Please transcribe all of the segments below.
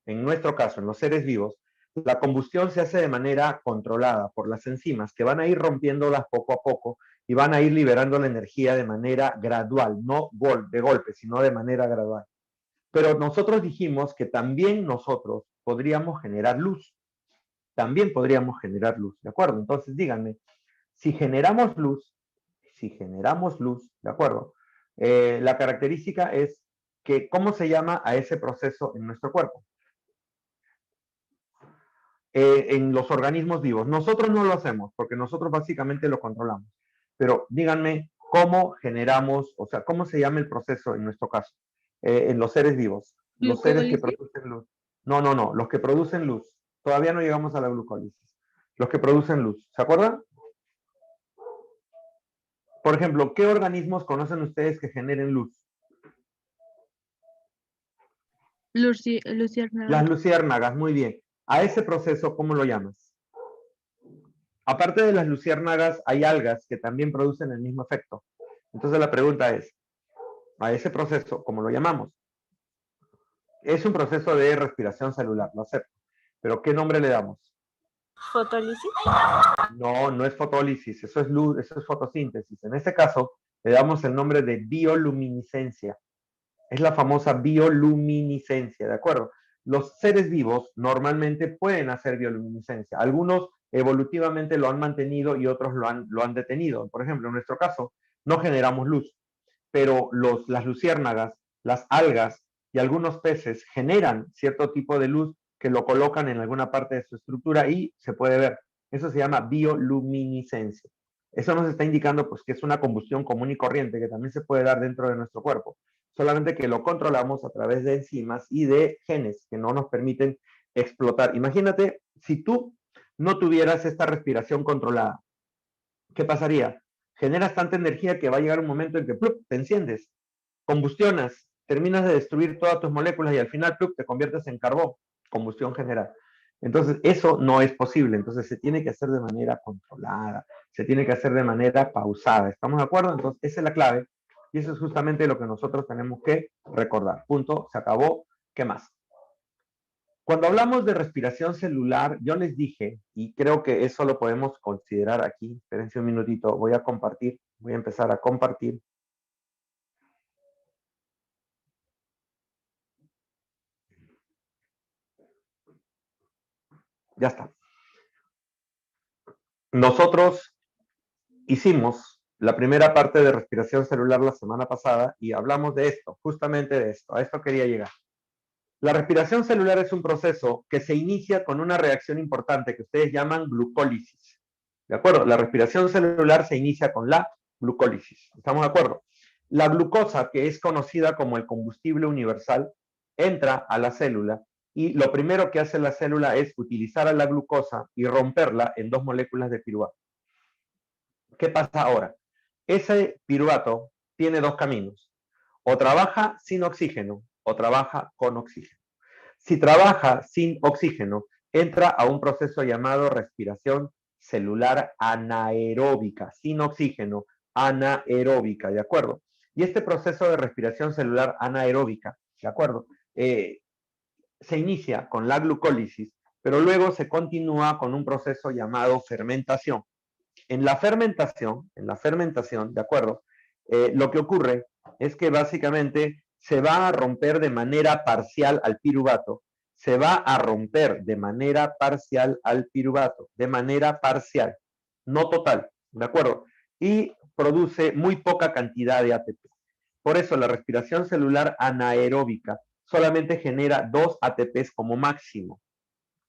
en nuestro caso, en los seres vivos, la combustión se hace de manera controlada por las enzimas que van a ir rompiéndolas poco a poco y van a ir liberando la energía de manera gradual, no de golpe, sino de manera gradual. Pero nosotros dijimos que también nosotros podríamos generar luz. También podríamos generar luz, ¿de acuerdo? Entonces díganme, si generamos luz, ¿de acuerdo? La característica es que, ¿cómo se llama a ese proceso en nuestro cuerpo? En los organismos vivos. Nosotros no lo hacemos, porque nosotros básicamente lo controlamos. Pero díganme, ¿cómo generamos, o sea, cómo se llama el proceso en nuestro caso? En los seres vivos. Los seres que ¿Glucólisis? producen luz. No, los que producen luz. Todavía no llegamos a la glucólisis. Los que producen luz. ¿Se acuerdan? Por ejemplo, ¿qué organismos conocen ustedes que generen luz? Las Luciérnagas. luciérnagas, muy bien. A ese proceso, ¿cómo lo llamas? Aparte de las luciérnagas, hay algas que también producen el mismo efecto. Entonces la pregunta es, a ese proceso, ¿cómo lo llamamos? Es un proceso de respiración celular, lo acepto. Pero ¿qué nombre le damos? ¿Fotólisis? No, no es fotólisis, eso es luz, eso es fotosíntesis. En este caso, le damos el nombre de bioluminiscencia. Es la famosa bioluminiscencia, ¿de acuerdo? Los seres vivos normalmente pueden hacer bioluminiscencia. Algunos evolutivamente lo han mantenido y otros lo han detenido. Por ejemplo, en nuestro caso, no generamos luz, pero las luciérnagas, las algas y algunos peces generan cierto tipo de luz que lo colocan en alguna parte de su estructura y se puede ver. Eso se llama bioluminiscencia. Eso nos está indicando pues, que es una combustión común y corriente que también se puede dar dentro de nuestro cuerpo, solamente que lo controlamos a través de enzimas y de genes que no nos permiten explotar. Imagínate si tú no tuvieras esta respiración controlada, ¿qué pasaría? Generas tanta energía que va a llegar un momento en que ¡plup!, te enciendes, combustionas, terminas de destruir todas tus moléculas y al final ¡plup!, te conviertes en carbón, combustión general. Entonces, eso no es posible. Entonces, se tiene que hacer de manera controlada, se tiene que hacer de manera pausada. ¿Estamos de acuerdo? Entonces, esa es la clave y eso es justamente lo que nosotros tenemos que recordar. Punto, se acabó. ¿Qué más? Cuando hablamos de respiración celular, yo les dije, y creo que eso lo podemos considerar aquí, espérense un minutito, voy a compartir, voy a empezar a compartir. Ya está. Nosotros hicimos la primera parte de respiración celular la semana pasada y hablamos de esto, justamente de esto, a esto quería llegar. La respiración celular es un proceso que se inicia con una reacción importante que ustedes llaman glucólisis. ¿De acuerdo? La respiración celular se inicia con la glucólisis. ¿Estamos de acuerdo? La glucosa, que es conocida como el combustible universal, entra a la célula y lo primero que hace la célula es utilizar a la glucosa y romperla en dos moléculas de piruvato. ¿Qué pasa ahora? Ese piruvato tiene dos caminos. O trabaja sin oxígeno o trabaja con oxígeno. Si trabaja sin oxígeno, entra a un proceso llamado respiración celular anaeróbica, sin oxígeno, anaeróbica, ¿de acuerdo? Y este proceso de respiración celular anaeróbica, ¿de acuerdo? Se inicia con la glucólisis, pero luego se continúa con un proceso llamado fermentación. En la fermentación, ¿de acuerdo? Lo que ocurre es que básicamente se va a romper de manera parcial al piruvato, se va a romper de manera parcial al piruvato, de manera parcial, no total, ¿de acuerdo? Y produce muy poca cantidad de ATP. Por eso la respiración celular anaeróbica solamente genera 2 ATPs como máximo,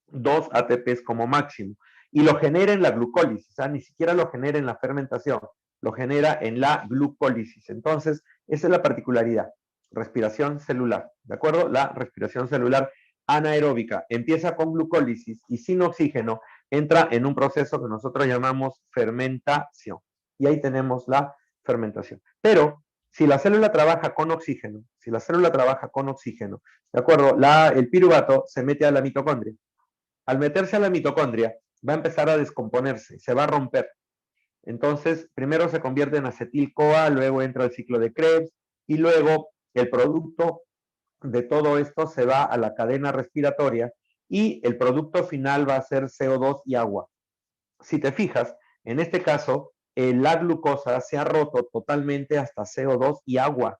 2 ATPs como máximo. Y lo genera en la glucólisis, o sea, ni siquiera lo genera en la fermentación, lo genera en la glucólisis. Entonces, esa es la particularidad. Respiración celular, ¿de acuerdo? La respiración celular anaeróbica empieza con glucólisis y sin oxígeno entra en un proceso que nosotros llamamos fermentación. Y ahí tenemos la fermentación. Pero si la célula trabaja con oxígeno, ¿de acuerdo? El piruvato se mete a la mitocondria. Al meterse a la mitocondria, va a empezar a descomponerse, se va a romper. Entonces, primero se convierte en acetil-CoA, luego entra el ciclo de Krebs y luego el producto de todo esto se va a la cadena respiratoria y el producto final va a ser CO2 y agua. Si te fijas, en este caso, la glucosa se ha roto totalmente hasta CO2 y agua.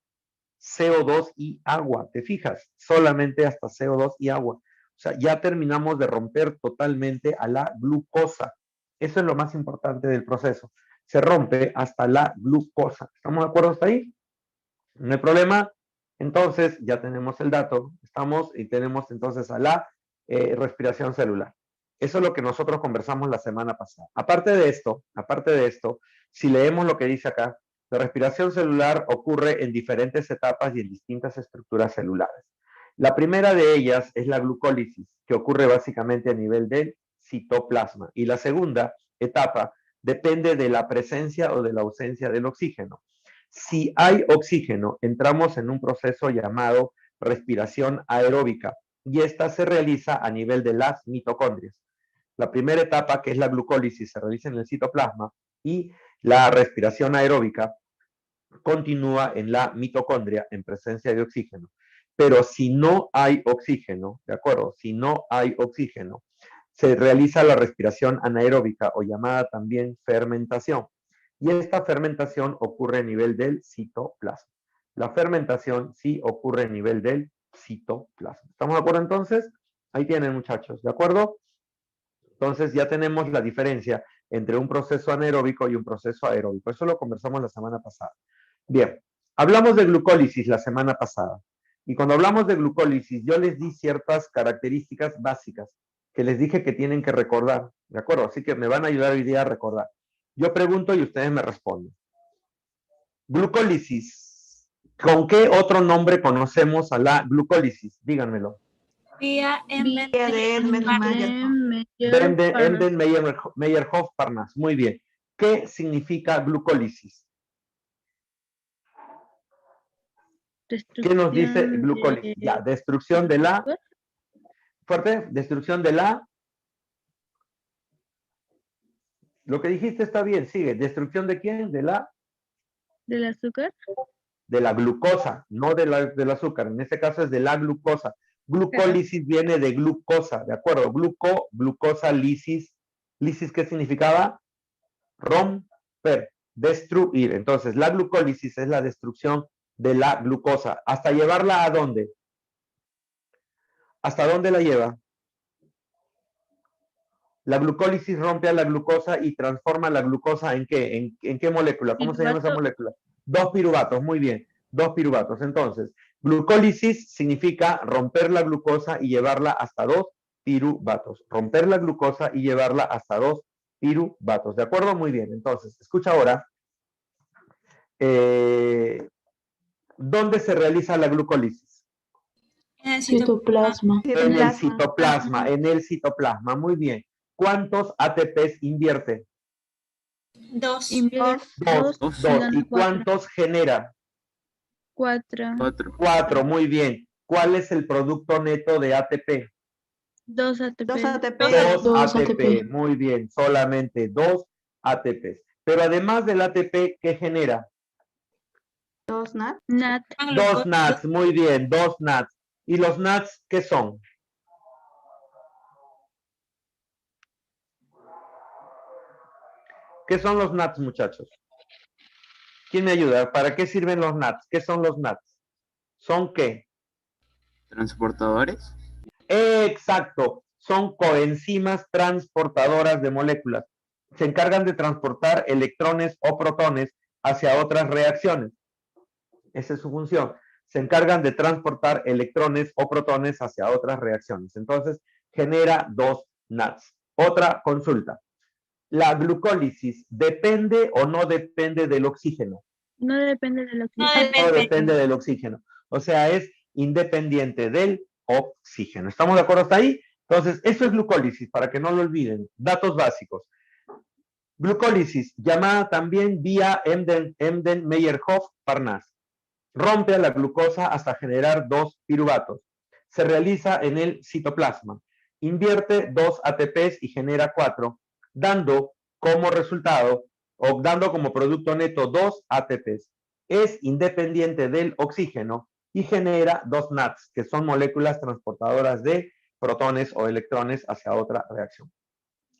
CO2 y agua, ¿te fijas? Solamente hasta CO2 y agua. O sea, ya terminamos de romper totalmente a la glucosa. Eso es lo más importante del proceso. Se rompe hasta la glucosa. ¿Estamos de acuerdo hasta ahí? No hay problema. Entonces, ya tenemos el dato. Estamos y tenemos entonces a la respiración celular. Eso es lo que nosotros conversamos la semana pasada. Aparte de esto, si leemos lo que dice acá, la respiración celular ocurre en diferentes etapas y en distintas estructuras celulares. La primera de ellas es la glucólisis, que ocurre básicamente a nivel del citoplasma. Y la segunda etapa depende de la presencia o de la ausencia del oxígeno. Si hay oxígeno, entramos en un proceso llamado respiración aeróbica y esta se realiza a nivel de las mitocondrias. La primera etapa, que es la glucólisis, se realiza en el citoplasma y la respiración aeróbica continúa en la mitocondria en presencia de oxígeno. Pero si no hay oxígeno, ¿de acuerdo? Si no hay oxígeno, se realiza la respiración anaeróbica o llamada también fermentación. Y esta fermentación ocurre a nivel del citoplasma. La fermentación sí ocurre a nivel del citoplasma. ¿Estamos de acuerdo entonces? Ahí tienen, muchachos, ¿de acuerdo? Entonces ya tenemos la diferencia entre un proceso anaeróbico y un proceso aeróbico. Eso lo conversamos la semana pasada. Bien, hablamos de glucólisis la semana pasada. Y cuando hablamos de glucólisis, yo les di ciertas características básicas que les dije que tienen que recordar, ¿de acuerdo? Así que me van a ayudar hoy día a recordar. Yo pregunto y ustedes me responden. Glucólisis. ¿Con qué otro nombre conocemos a la glucólisis? Díganmelo. Vía Vía de Enden-Meyerhof-Parnas. Muy bien. ¿Qué significa glucólisis? ¿Qué nos dice glucólisis? Ya, destrucción de la... Fuerte, destrucción de la... Lo que dijiste está bien, sigue. ¿Destrucción de quién? De la... ¿Del azúcar? De la glucosa, no del azúcar. En este caso es de la glucosa. Glucólisis viene de glucosa, ¿de acuerdo? Glucosa, lisis. ¿Lisis qué significaba? Romper, destruir. Entonces, la glucólisis es la destrucción de la glucosa. ¿Hasta llevarla a dónde? ¿Hasta dónde la lleva? La glucólisis rompe a la glucosa y transforma la glucosa ¿en qué? ¿En qué molécula? ¿Cómo se llama esa molécula? 2 piruvatos, muy bien. 2 piruvatos. Entonces, glucólisis significa romper la glucosa y llevarla hasta 2 piruvatos. Romper la glucosa y llevarla hasta 2 piruvatos. ¿De acuerdo? Muy bien. Entonces, escucha ahora. ¿Dónde se realiza la glucólisis? En el Citoplasma. En el citoplasma, en el citoplasma. Muy bien. ¿Cuántos ATPs invierte? 2. Dos. ¿Y cuántos genera? 4. 4, muy bien. ¿Cuál es el producto neto de ATP? 2 ATP. 2 ATP, muy bien. Solamente 2 ATPs. Pero además del ATP, ¿qué genera? 2 NAT. 2 NATs, muy bien, 2 NATs. ¿Y los NATs qué son? ¿Qué son los NATs, muchachos? ¿Quién me ayuda? ¿Para qué sirven los NATs? ¿Qué son los NATs? ¿Son qué? ¿Transportadores? Exacto. Son coenzimas transportadoras de moléculas. Se encargan de transportar electrones o protones hacia otras reacciones. Esa es su función. Se encargan de transportar electrones o protones hacia otras reacciones. Entonces, genera 2 NATs. Otra consulta. ¿La glucólisis depende o no depende del oxígeno? No depende del oxígeno. No depende del oxígeno. O sea, es independiente del oxígeno. ¿Estamos de acuerdo hasta ahí? Entonces, eso es glucólisis, para que no lo olviden. Datos básicos. Glucólisis, llamada también vía Enden-Meyerhof-Parnas. Rompe a la glucosa hasta generar 2 piruvatos. Se realiza en el citoplasma. Invierte 2 ATPs y genera 4, dando como resultado o dando como producto neto 2 ATPs. Es independiente del oxígeno y genera 2 NADs, que son moléculas transportadoras de protones o electrones hacia otra reacción.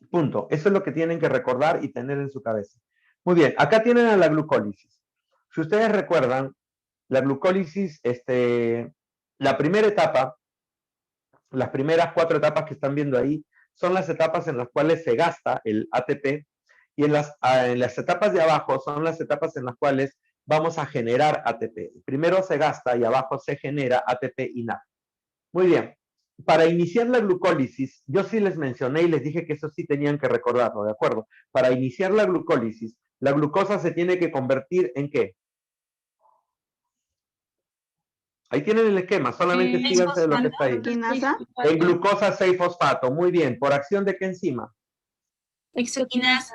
Punto. Eso es lo que tienen que recordar y tener en su cabeza. Muy bien, acá tienen a la glucólisis. Si ustedes recuerdan, la glucólisis, la primera etapa, las primeras 4 etapas que están viendo ahí, son las etapas en las cuales se gasta el ATP, y en las etapas de abajo son las etapas en las cuales vamos a generar ATP. Primero se gasta y abajo se genera ATP y NAD. Muy bien. Para iniciar la glucólisis, yo sí les mencioné y les dije que eso sí tenían que recordarlo, ¿de acuerdo? Para iniciar la glucólisis, la glucosa se tiene que convertir ¿en qué? Ahí tienen el esquema, solamente síganse de lo que está ahí. Quinasa. En glucosa 6-fosfato, muy bien. ¿Por acción de qué enzima? Exoquinasa.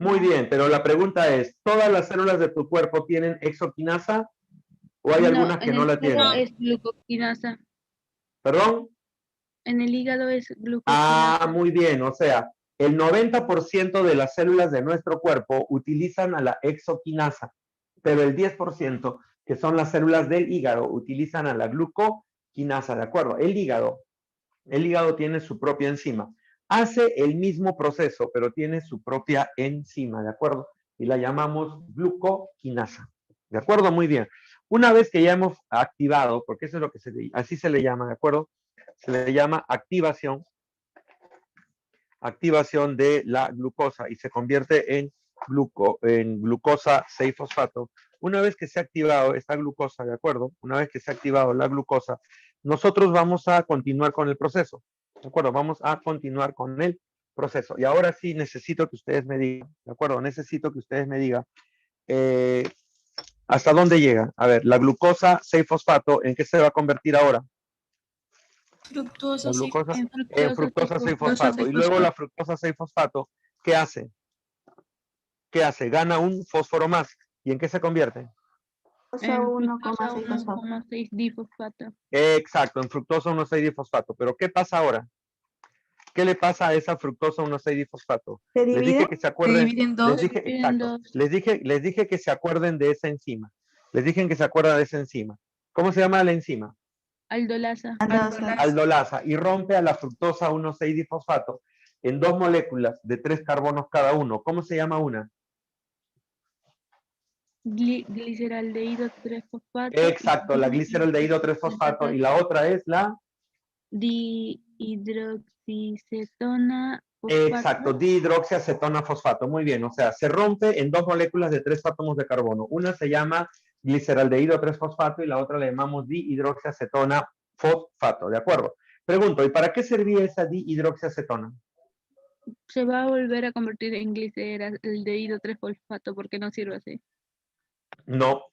Muy bien, pero la pregunta es, ¿todas las células de tu cuerpo tienen exoquinasa o hay algunas que no la tienen? Es glucoquinasa. ¿Perdón? En el hígado es glucoquinasa. Ah, muy bien, o sea, el 90% de las células de nuestro cuerpo utilizan a la exoquinasa, pero el 10%, que son las células del hígado, utilizan a la glucoquinasa, ¿de acuerdo? El hígado tiene su propia enzima. Hace el mismo proceso, pero tiene su propia enzima, ¿de acuerdo? Y la llamamos glucoquinasa, ¿de acuerdo? Muy bien. Una vez que ya hemos activado, porque eso es lo que así se le llama, ¿de acuerdo? Se le llama activación de la glucosa y se convierte en glucosa 6-fosfato. Una vez que se ha activado esta glucosa, ¿de acuerdo? Una vez que se ha activado la glucosa, nosotros vamos a continuar con el proceso, ¿de acuerdo? Vamos a continuar con el proceso. Y ahora sí necesito que ustedes me digan, ¿de acuerdo? Necesito que ustedes me digan ¿hasta dónde llega? A ver, la glucosa 6-fosfato, ¿en qué se va a convertir ahora? Fructuosa. La glucosa En en fructosa 6-fosfato. Y luego la fructosa 6-fosfato, ¿qué hace? ¿Qué hace? Gana un fósforo más. ¿Y en qué se convierte? En fructosa 1,6 difosfato. Exacto, en fructosa 1,6-difosfato. Pero ¿qué pasa ahora? ¿Qué le pasa a esa fructosa 1,6-difosfato? Les dije que se acuerden. Les dije, exacto. Les dije que se acuerden de esa enzima. Les dije que se acuerdan de esa enzima. ¿Cómo se llama la enzima? Aldolasa. Aldolasa. Y rompe a la fructosa 1,6-difosfato en 2 moléculas de 3 carbonos cada uno. ¿Cómo se llama una? Gliceraldehído 3-fosfato. Exacto, la gliceraldehído 3-fosfato. Y la otra es la dihidroxicetona fosfato. Exacto, dihidroxiacetona fosfato. Muy bien, o sea, se rompe en 2 moléculas de 3 átomos de carbono. Una se llama gliceraldehído 3-fosfato y la otra le llamamos dihidroxiacetona fosfato, ¿de acuerdo? Pregunto, ¿y para qué servía esa dihidroxiacetona? Se va a volver a convertir en gliceraldehído 3-fosfato porque no sirve así. No.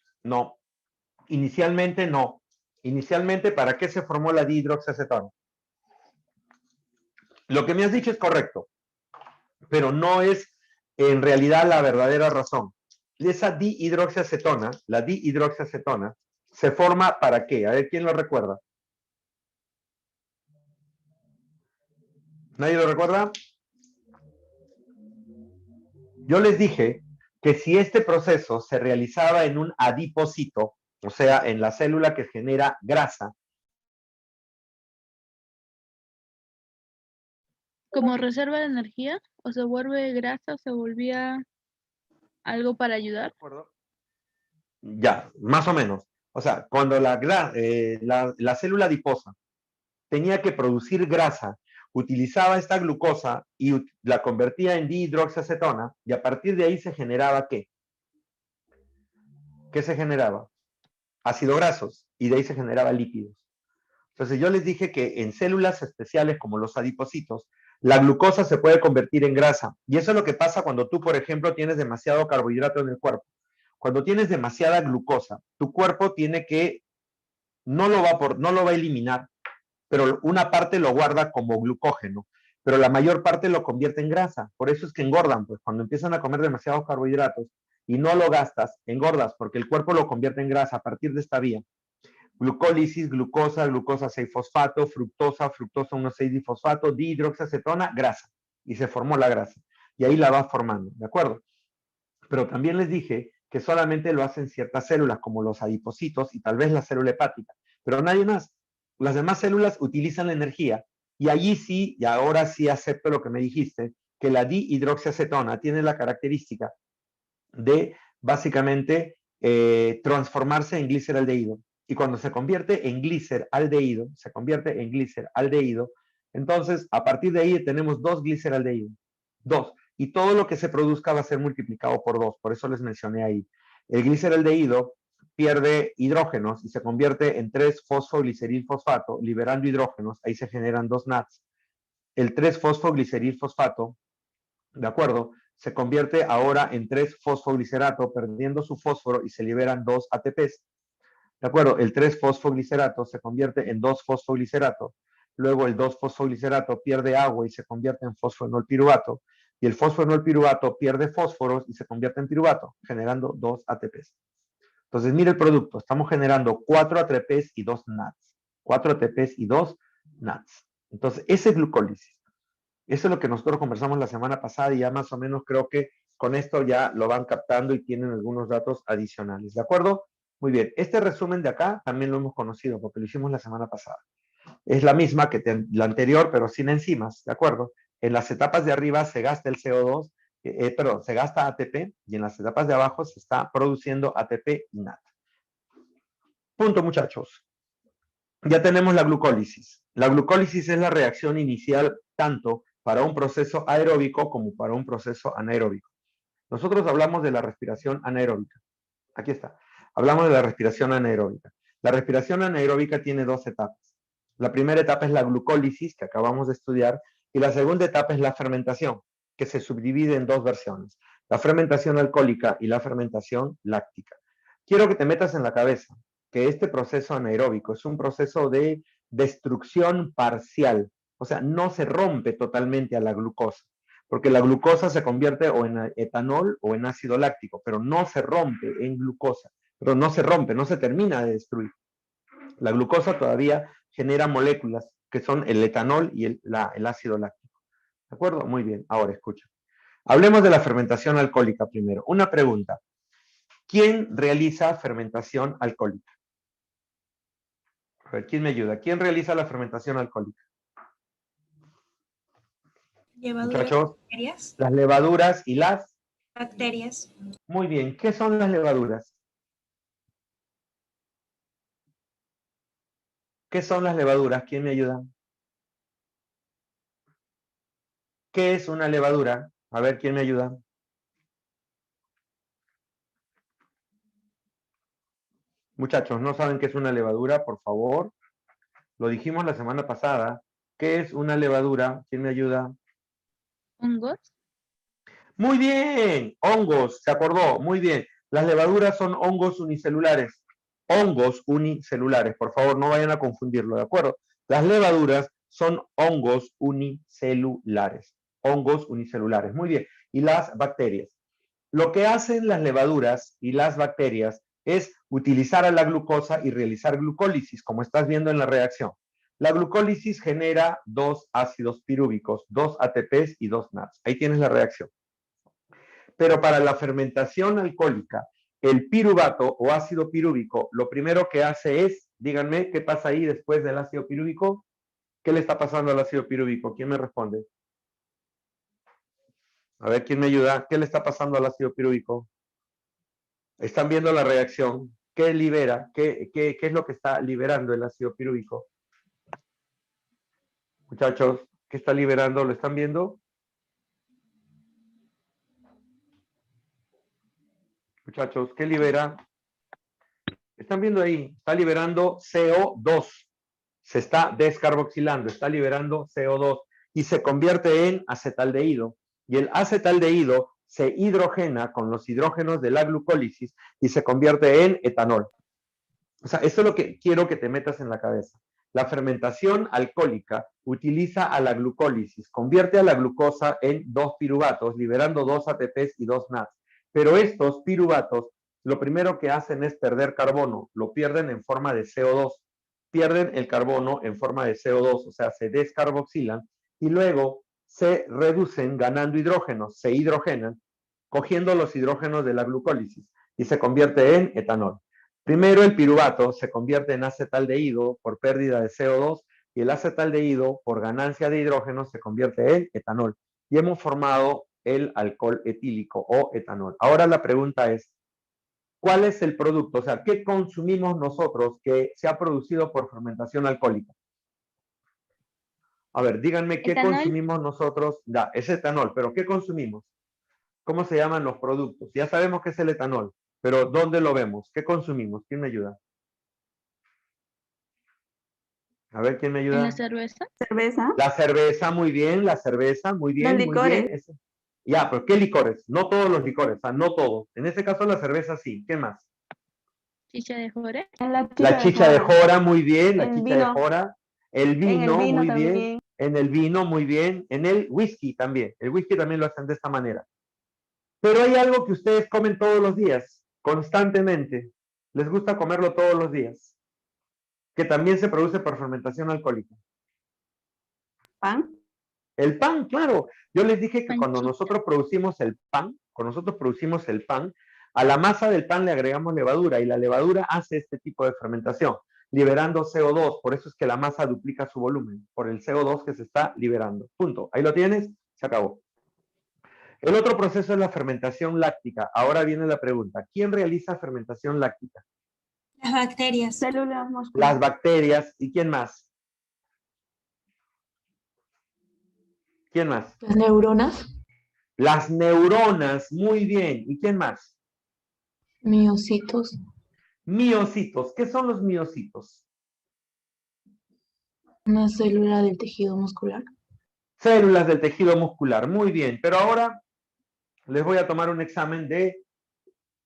Inicialmente no. Inicialmente, ¿para qué se formó la dihidroxiacetona? Lo que me has dicho es correcto, pero no es en realidad la verdadera razón. Esa dihidroxiacetona, la dihidroxiacetona, se forma ¿para qué? A ver, ¿quién lo recuerda? ¿Nadie lo recuerda? Yo les dije que si este proceso se realizaba en un adipocito, o sea, en la célula que genera grasa, ¿como reserva de energía? ¿O se vuelve grasa o se volvía algo para ayudar? Ya, más o menos. O sea, cuando la célula adiposa tenía que producir grasa, utilizaba esta glucosa y la convertía en dihidroxiacetona, y a partir de ahí se generaba ¿qué? ¿Qué se generaba? Ácidos grasos, y de ahí se generaba lípidos. Entonces yo les dije que en células especiales como los adipocitos, la glucosa se puede convertir en grasa. Y eso es lo que pasa cuando tú, por ejemplo, tienes demasiado carbohidrato en el cuerpo. Cuando tienes demasiada glucosa, tu cuerpo tiene que, no lo va a eliminar, pero una parte lo guarda como glucógeno, pero la mayor parte lo convierte en grasa. Por eso es que engordan, pues cuando empiezan a comer demasiados carbohidratos y no lo gastas, engordas, porque el cuerpo lo convierte en grasa a partir de esta vía. Glucólisis, glucosa 6-fosfato, fructosa 1,6-difosfato, dihidroxiacetona, grasa. Y se formó la grasa. Y ahí la vas formando, ¿de acuerdo? Pero también les dije que solamente lo hacen ciertas células, como los adipocitos y tal vez la célula hepática. pero nadie más. Las demás células utilizan la energía y allí sí, y ahora sí acepto lo que me dijiste, que la dihidroxiacetona tiene la característica de básicamente transformarse en gliceraldehído. Y cuando se convierte en gliceraldehído, entonces a partir de ahí tenemos 2 gliceraldehídos. 2. Y todo lo que se produzca va a ser multiplicado por 2. Por eso les mencioné ahí. El gliceraldehído pierde hidrógenos y se convierte en 3-fosfoglicerilfosfato, liberando hidrógenos. Ahí se generan 2 NADs. El 3-fosfoglicerilfosfato, ¿de acuerdo?, se convierte ahora en 3-fosfoglicerato, perdiendo su fósforo y se liberan 2 ATPs. ¿De acuerdo? El 3-fosfoglicerato se convierte en 2-fosfoglicerato. Luego el 2-fosfoglicerato pierde agua y se convierte en fosfoenolpiruvato. Y el fosfoenolpiruvato pierde fósforos y se convierte en piruvato, generando 2 ATPs. Entonces, mire el producto. Estamos generando 4 ATPs y 2 NADs. 4 ATPs y 2 NADs. Entonces, esa es glucólisis. Eso es lo que nosotros conversamos la semana pasada y ya más o menos creo que con esto ya lo van captando y tienen algunos datos adicionales. ¿De acuerdo? Muy bien. Este resumen de acá también lo hemos conocido porque lo hicimos la semana pasada. Es la misma que la anterior, pero sin enzimas. ¿De acuerdo? En las etapas de arriba se gasta el CO2, perdón, se gasta ATP y en las etapas de abajo se está produciendo ATP y NAD. Punto, muchachos. Ya tenemos la glucólisis. La glucólisis es la reacción inicial tanto para un proceso aeróbico como para un proceso anaeróbico. Nosotros hablamos de la respiración anaeróbica. Aquí está. Hablamos de la respiración anaeróbica. La respiración anaeróbica tiene 2 etapas. La primera etapa es la glucólisis, que acabamos de estudiar, y la segunda etapa es la fermentación, que se subdivide en 2 versiones. La fermentación alcohólica y la fermentación láctica. Quiero que te metas en la cabeza que este proceso anaeróbico es un proceso de destrucción parcial, o sea, no se rompe totalmente a la glucosa, porque la glucosa se convierte o en etanol o en ácido láctico, pero no se rompe en glucosa, pero no se rompe, no se termina de destruir. La glucosa todavía genera moléculas que son el etanol y el ácido láctico. ¿De acuerdo? Muy bien, ahora escucha. Hablemos de la fermentación alcohólica primero. Una pregunta. ¿Quién realiza fermentación alcohólica? A ver, ¿quién me ayuda? ¿Quién realiza la fermentación alcohólica? Levaduras, Muchachos, bacterias. las levaduras y las... Bacterias. Muy bien, ¿qué son las levaduras? ¿Qué son las levaduras? ¿Quién me ayuda? ¿Qué es una levadura? A ver, ¿quién me ayuda? Muchachos, ¿no saben qué es una levadura? Por favor. Lo dijimos la semana pasada. ¿Qué es una levadura? ¿Quién me ayuda? ¿Hongos? Muy bien, hongos, se acordó, muy bien. Las levaduras son hongos unicelulares. Hongos unicelulares, por favor, no vayan a confundirlo, ¿de acuerdo? Las levaduras son hongos unicelulares. Hongos unicelulares, muy bien. Y las bacterias. Lo que hacen las levaduras y las bacterias es utilizar a la glucosa y realizar glucólisis, como estás viendo en la reacción. La glucólisis genera 2 ácidos pirúvicos, 2 ATPs y 2 NADs. Ahí tienes la reacción. Pero para la fermentación alcohólica, el piruvato o ácido pirúvico, lo primero que hace es, díganme, ¿qué pasa ahí después del ácido pirúvico? ¿Qué le está pasando al ácido pirúvico? ¿Quién me responde? A ver, ¿quién me ayuda? ¿Qué le está pasando al ácido pirúvico? Están viendo la reacción. ¿Qué libera? ¿Qué es lo que está liberando el ácido pirúvico? Muchachos, ¿qué está liberando? ¿Lo están viendo? Muchachos, ¿qué libera? Están viendo ahí, está liberando CO2. Se está descarboxilando, está liberando CO2 y se convierte en acetaldehído. Y el acetaldehído se hidrogena con los hidrógenos de la glucólisis y se convierte en etanol. O sea, eso es lo que quiero que te metas en la cabeza. La fermentación alcohólica utiliza a la glucólisis, convierte a la glucosa en 2 piruvatos, liberando 2 ATPs y 2 NADs. Pero estos piruvatos, lo primero que hacen es perder carbono, lo pierden en forma de CO2. Pierden el carbono en forma de CO2, o sea, se descarboxilan y luego se reducen ganando hidrógenos, se hidrogenan, cogiendo los hidrógenos de la glucólisis y se convierte en etanol. Primero, el piruvato se convierte en acetaldehído por pérdida de CO2 y el acetaldehído, por ganancia de hidrógeno, se convierte en etanol. Y hemos formado el alcohol etílico o etanol. Ahora la pregunta es, ¿cuál es el producto? O sea, ¿qué consumimos nosotros que se ha producido por fermentación alcohólica? A ver, díganme, ¿qué Etanol. consumimos nosotros? Ya, es etanol, pero ¿qué consumimos? ¿Cómo se llaman los productos? Ya sabemos que es el etanol, pero ¿dónde lo vemos? ¿Qué consumimos? ¿Quién me ayuda? A ver, ¿quién me ¿En la ayuda? cerveza? Cerveza. La cerveza, muy bien, la cerveza, muy bien, Los muy bien. licores. Ya, pero ¿qué licores? No todos los licores, o sea, no todos. En este caso la cerveza sí. ¿Qué más? Chicha de jora. En la La chicha de jora. jora, muy bien, la El chicha de vino. jora. El En el vino, vino muy bien. también. En el vino, muy bien. En el whisky también. El whisky también lo hacen de esta manera. Pero hay algo que ustedes comen todos los días, constantemente. Les gusta comerlo todos los días, que también se produce por fermentación alcohólica. Pan. El pan, claro. Yo les dije que cuando Panchita. nosotros producimos el pan, a la masa del pan le agregamos levadura y la levadura hace este tipo de fermentación, liberando CO2. Por eso es que la masa duplica su volumen, por el CO2 que se está liberando. Punto. Ahí lo tienes, se acabó. El otro proceso es la fermentación láctica. Ahora viene la pregunta, ¿quién realiza fermentación láctica? Las bacterias. Células musculares. Las bacterias. ¿Y quién más? ¿Quién más? Las neuronas, Las neuronas. Muy bien. ¿Y quién más? miocitos, Miocitos. ¿Qué son los miocitos? una célula del tejido muscular. Células del tejido muscular. Muy bien. Pero ahora les voy a tomar un examen de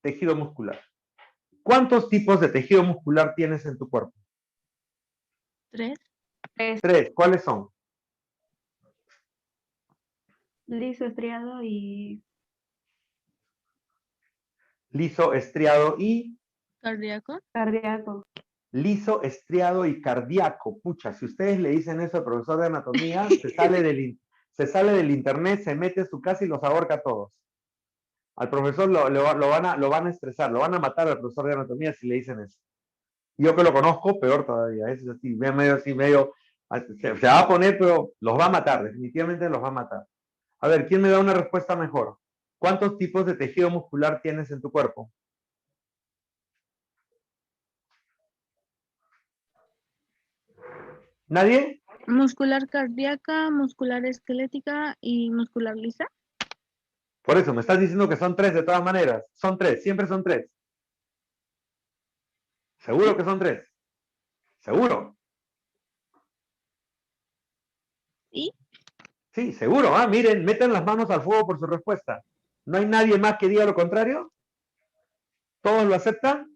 tejido muscular. ¿Cuántos tipos de tejido muscular tienes en tu cuerpo? 3. 3. ¿Cuáles son? Liso, estriado y Liso, estriado y... Cardíaco. cardíaco. Liso, estriado y cardíaco. Pucha, si ustedes le dicen eso al profesor de anatomía, se sale del internet, se mete a su casa y los ahorca a todos. Al profesor lo van a estresar, lo van a matar al profesor de anatomía si le dicen eso. Yo que lo conozco, peor todavía. Es así, medio, se va a poner, pero los va a matar, definitivamente los va a matar. A ver, ¿quién me da una respuesta mejor? ¿Cuántos tipos de tejido muscular tienes en tu cuerpo? ¿Nadie? Muscular cardíaca, muscular esquelética y muscular lisa. Por eso, me estás diciendo que son 3 de todas maneras. Son 3, siempre son 3. ¿Seguro que son 3? ¿Seguro? ¿Y? Sí, seguro. Ah, miren, metan las manos al fuego por su respuesta. ¿No hay nadie más que diga lo contrario? ¿Todos lo aceptan?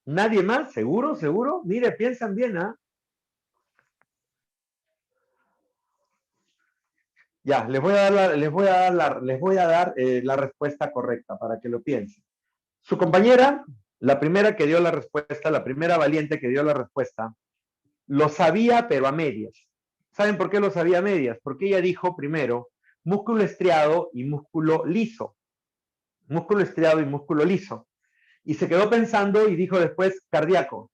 ¿Nadie más? ¿Seguro? ¿Seguro? Mire, piensan bien, ¿ah? Ya, les voy a dar la respuesta correcta para que lo piensen. Su compañera, la primera que dio la respuesta, la primera valiente que dio la respuesta, lo sabía, pero a medias. ¿Saben por qué lo sabía a medias? Porque ella dijo primero músculo estriado y músculo liso. Músculo estriado y músculo liso. Y se quedó pensando y dijo después cardíaco.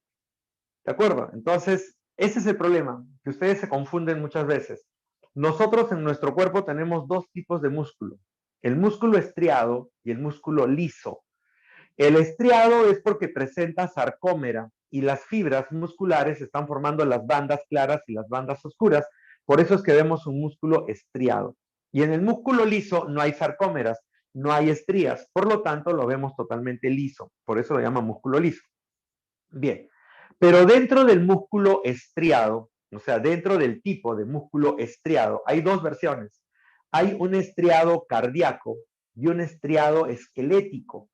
¿De acuerdo? Entonces, ese es el problema, que ustedes se confunden muchas veces. Nosotros en nuestro cuerpo tenemos 2 tipos de músculo, el músculo estriado y el músculo liso. El estriado es porque presenta sarcómera y las fibras musculares están formando las bandas claras y las bandas oscuras, por eso es que vemos un músculo estriado. Y en el músculo liso no hay sarcómeras, no hay estrías, por lo tanto lo vemos totalmente liso, por eso lo llama músculo liso. Bien, pero dentro del músculo estriado, o sea, dentro del tipo de músculo estriado, hay 2 versiones. Hay un estriado cardíaco y un estriado esquelético.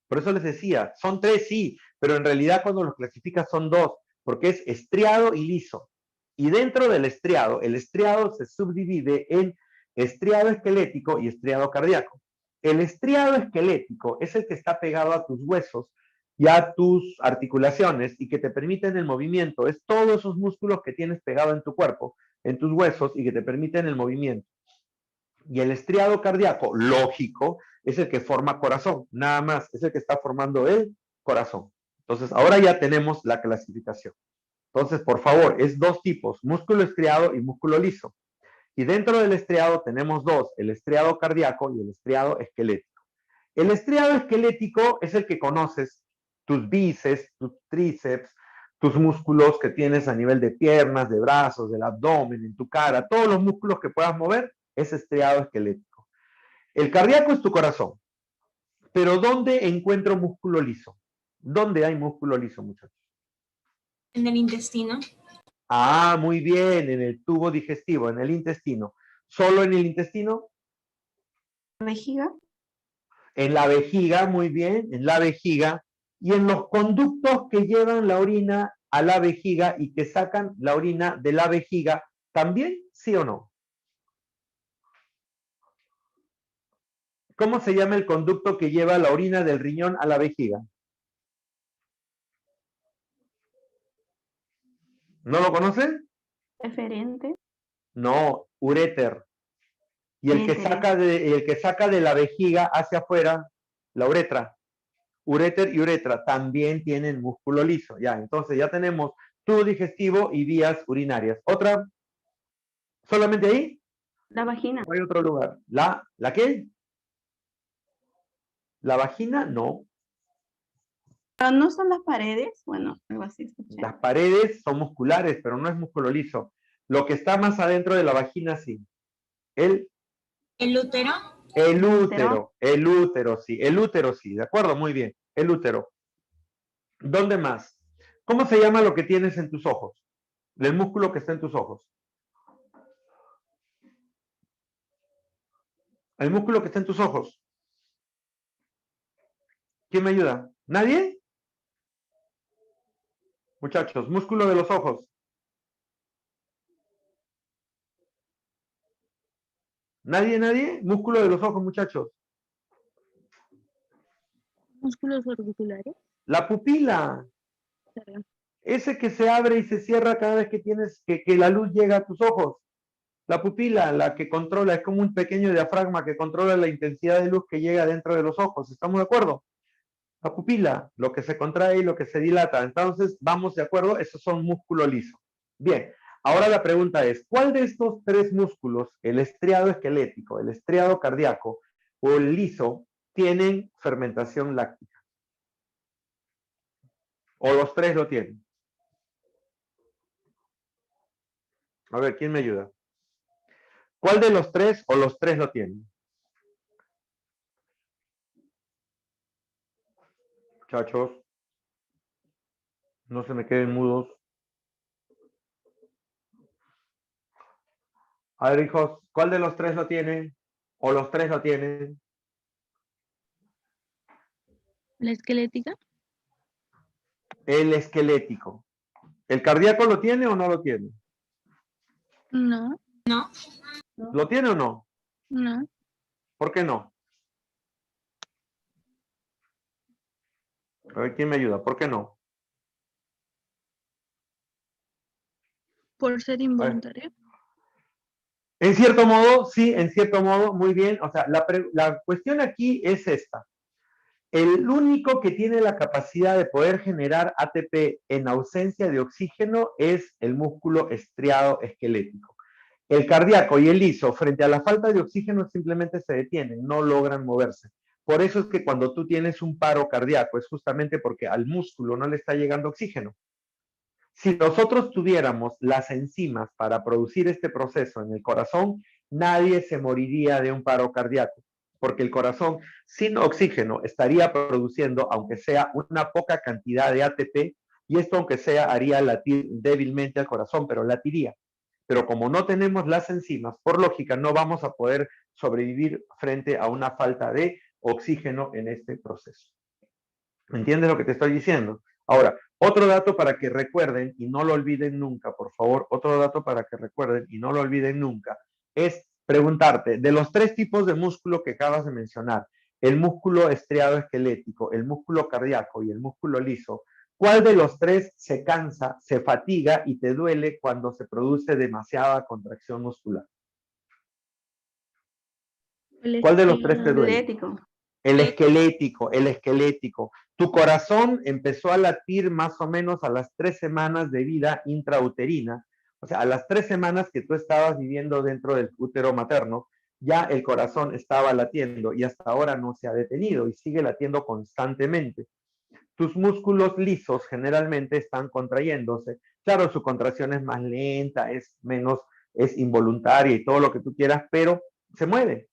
Por eso les decía, son 3 sí, pero en realidad cuando los clasificas son 2, porque es estriado y liso. Y dentro del estriado, el estriado se subdivide en estriado esquelético y estriado cardíaco. El estriado esquelético es el que está pegado a tus huesos y a tus articulaciones y que te permiten el movimiento. Es todos esos músculos que tienes pegado en tu cuerpo, en tus huesos y que te permiten el movimiento. Y el estriado cardíaco, lógico, es el que forma corazón, nada más, es el que está formando el corazón. Entonces, ahora ya tenemos la clasificación. Entonces, por favor, es dos tipos, músculo estriado y músculo liso. Y dentro del estriado tenemos dos, el estriado cardíaco y el estriado esquelético. El estriado esquelético es el que conoces, tus bíceps, tus tríceps, tus músculos que tienes a nivel de piernas, de brazos, del abdomen, en tu cara, todos los músculos que puedas mover, es estriado esquelético. El cardíaco es tu corazón. Pero ¿dónde encuentro músculo liso? ¿Dónde hay músculo liso, muchachos? En el intestino. Ah, muy bien, en el tubo digestivo, en el intestino. ¿Solo en el intestino? Vejiga. En la vejiga, muy bien, en la vejiga. Y en los conductos que llevan la orina a la vejiga y que sacan la orina de la vejiga, ¿también? ¿Sí o no? ¿Cómo se llama el conducto que lleva la orina del riñón a la vejiga? ¿No lo conocen? Eferente. No, uréter. Y el que saca de la vejiga hacia afuera, la uretra. Uréter y uretra también tienen músculo liso. Ya, entonces ya tenemos tubo digestivo y vías urinarias. ¿Otra? ¿Solamente ahí? La vagina. ¿No hay otro lugar? ¿La qué? ¿La vagina? No. Pero no son las paredes. Bueno, algo así escuché. Las paredes son musculares, pero no es músculo liso. Lo que está más adentro de la vagina, sí. El ¿El útero? el útero, sí. ¿De acuerdo? Muy bien. El útero. ¿Dónde más? ¿Cómo se llama lo que tienes en tus ojos? El músculo que está en tus ojos. El músculo que está en tus ojos. ¿Quién me ayuda? ¿Nadie? Muchachos, músculo de los ojos. ¿Nadie? Músculo de los ojos, muchachos. Músculos orbiculares. La pupila. Claro. Ese que se abre y se cierra cada vez que tienes que la luz llega a tus ojos. La pupila, la que controla, es como un pequeño diafragma que controla la intensidad de luz que llega dentro de los ojos. ¿Estamos de acuerdo? La pupila, lo que se contrae y lo que se dilata. Entonces, ¿vamos de acuerdo? Esos son músculo liso. Bien, ahora la pregunta es, ¿cuál de estos tres músculos, el estriado esquelético, el estriado cardíaco o el liso, tienen fermentación láctica? ¿O los tres lo tienen? A ver, ¿quién me ayuda? ¿Cuál de los tres o los tres lo tienen? Muchachos, no se me queden mudos. A ver, hijos, ¿cuál de los tres lo tienen? ¿O los tres lo tienen? La esquelética. El esquelético. ¿El cardíaco lo tiene o no lo tiene? No, ¿Lo tiene o no? no. ¿Por qué no? A ver, ¿quién me ayuda? ¿Por qué no? Por ser involuntario. En cierto modo, sí, en cierto modo, muy bien. O sea, la cuestión aquí es esta. El único que tiene la capacidad de poder generar ATP en ausencia de oxígeno es el músculo estriado esquelético. El cardíaco y el liso, frente a la falta de oxígeno, simplemente se detienen, no logran moverse. Por eso es que cuando tú tienes un paro cardíaco, es justamente porque al músculo no le está llegando oxígeno. Si nosotros tuviéramos las enzimas para producir este proceso en el corazón, nadie se moriría de un paro cardíaco, porque el corazón sin oxígeno estaría produciendo, aunque sea una poca cantidad de ATP, y esto aunque sea haría latir débilmente al corazón, pero latiría. Pero como no tenemos las enzimas, por lógica no vamos a poder sobrevivir frente a una falta de oxígeno en este proceso. ¿Entiendes lo que te estoy diciendo? Ahora, otro dato para que recuerden y no lo olviden nunca, por favor, otro dato para que recuerden y no lo olviden nunca, es preguntarte, de los tres tipos de músculo que acabas de mencionar, el músculo estriado esquelético, el músculo cardíaco y el músculo liso, ¿cuál de los tres se cansa, se fatiga y te duele cuando se produce demasiada contracción muscular? El ¿Cuál de los tres te duele? Esquelético. El esquelético. Tu corazón empezó a latir más o menos a las 3 semanas de vida intrauterina, o sea, a las 3 semanas que tú estabas viviendo dentro del útero materno, ya el corazón estaba latiendo y hasta ahora no se ha detenido y sigue latiendo constantemente. Tus músculos lisos generalmente están contrayéndose. Claro, su contracción es más lenta, es involuntaria y todo lo que tú quieras, pero se mueve.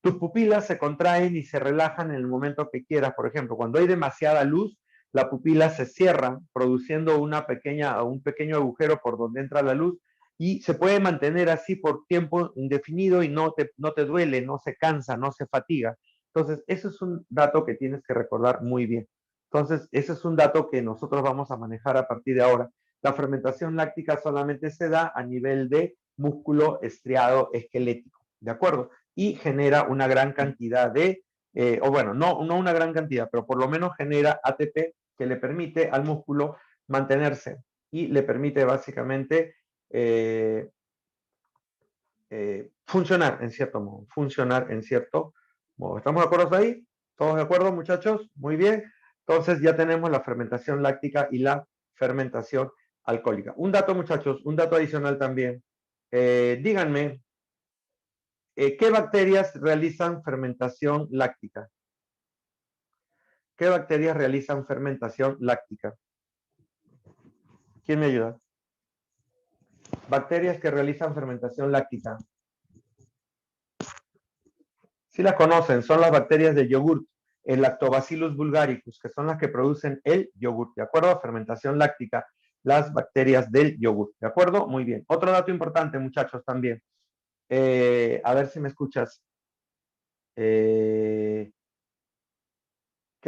Tus pupilas se contraen y se relajan en el momento que quieras. Por ejemplo, cuando hay demasiada luz, las pupilas se cierran, produciendo un pequeño agujero por donde entra la luz y se puede mantener así por tiempo indefinido y no te duele, no se cansa, no se fatiga. Entonces, eso es un dato que tienes que recordar muy bien. Entonces, ese es un dato que nosotros vamos a manejar a partir de ahora. La fermentación láctica solamente se da a nivel de músculo estriado esquelético, ¿de acuerdo? Y genera una gran cantidad de, o bueno, no una gran cantidad, pero por lo menos genera ATP que le permite al músculo mantenerse y le permite básicamente funcionar en cierto modo, ¿Estamos de acuerdo ahí? ¿Todos de acuerdo, muchachos? Muy bien. Entonces ya tenemos la fermentación láctica y la fermentación alcohólica. Un dato, muchachos, un dato adicional también. Díganme, ¿qué bacterias realizan fermentación láctica? ¿Qué bacterias realizan fermentación láctica? ¿Quién me ayuda? Bacterias que realizan fermentación láctica. Sí las conocen, son las bacterias de yogurt, el Lactobacillus bulgaricus, que son las que producen el yogurt, ¿de acuerdo? Fermentación láctica, las bacterias del yogurt, ¿de acuerdo? Muy bien. Otro dato importante, muchachos, también. A ver si me escuchas. ¿Qué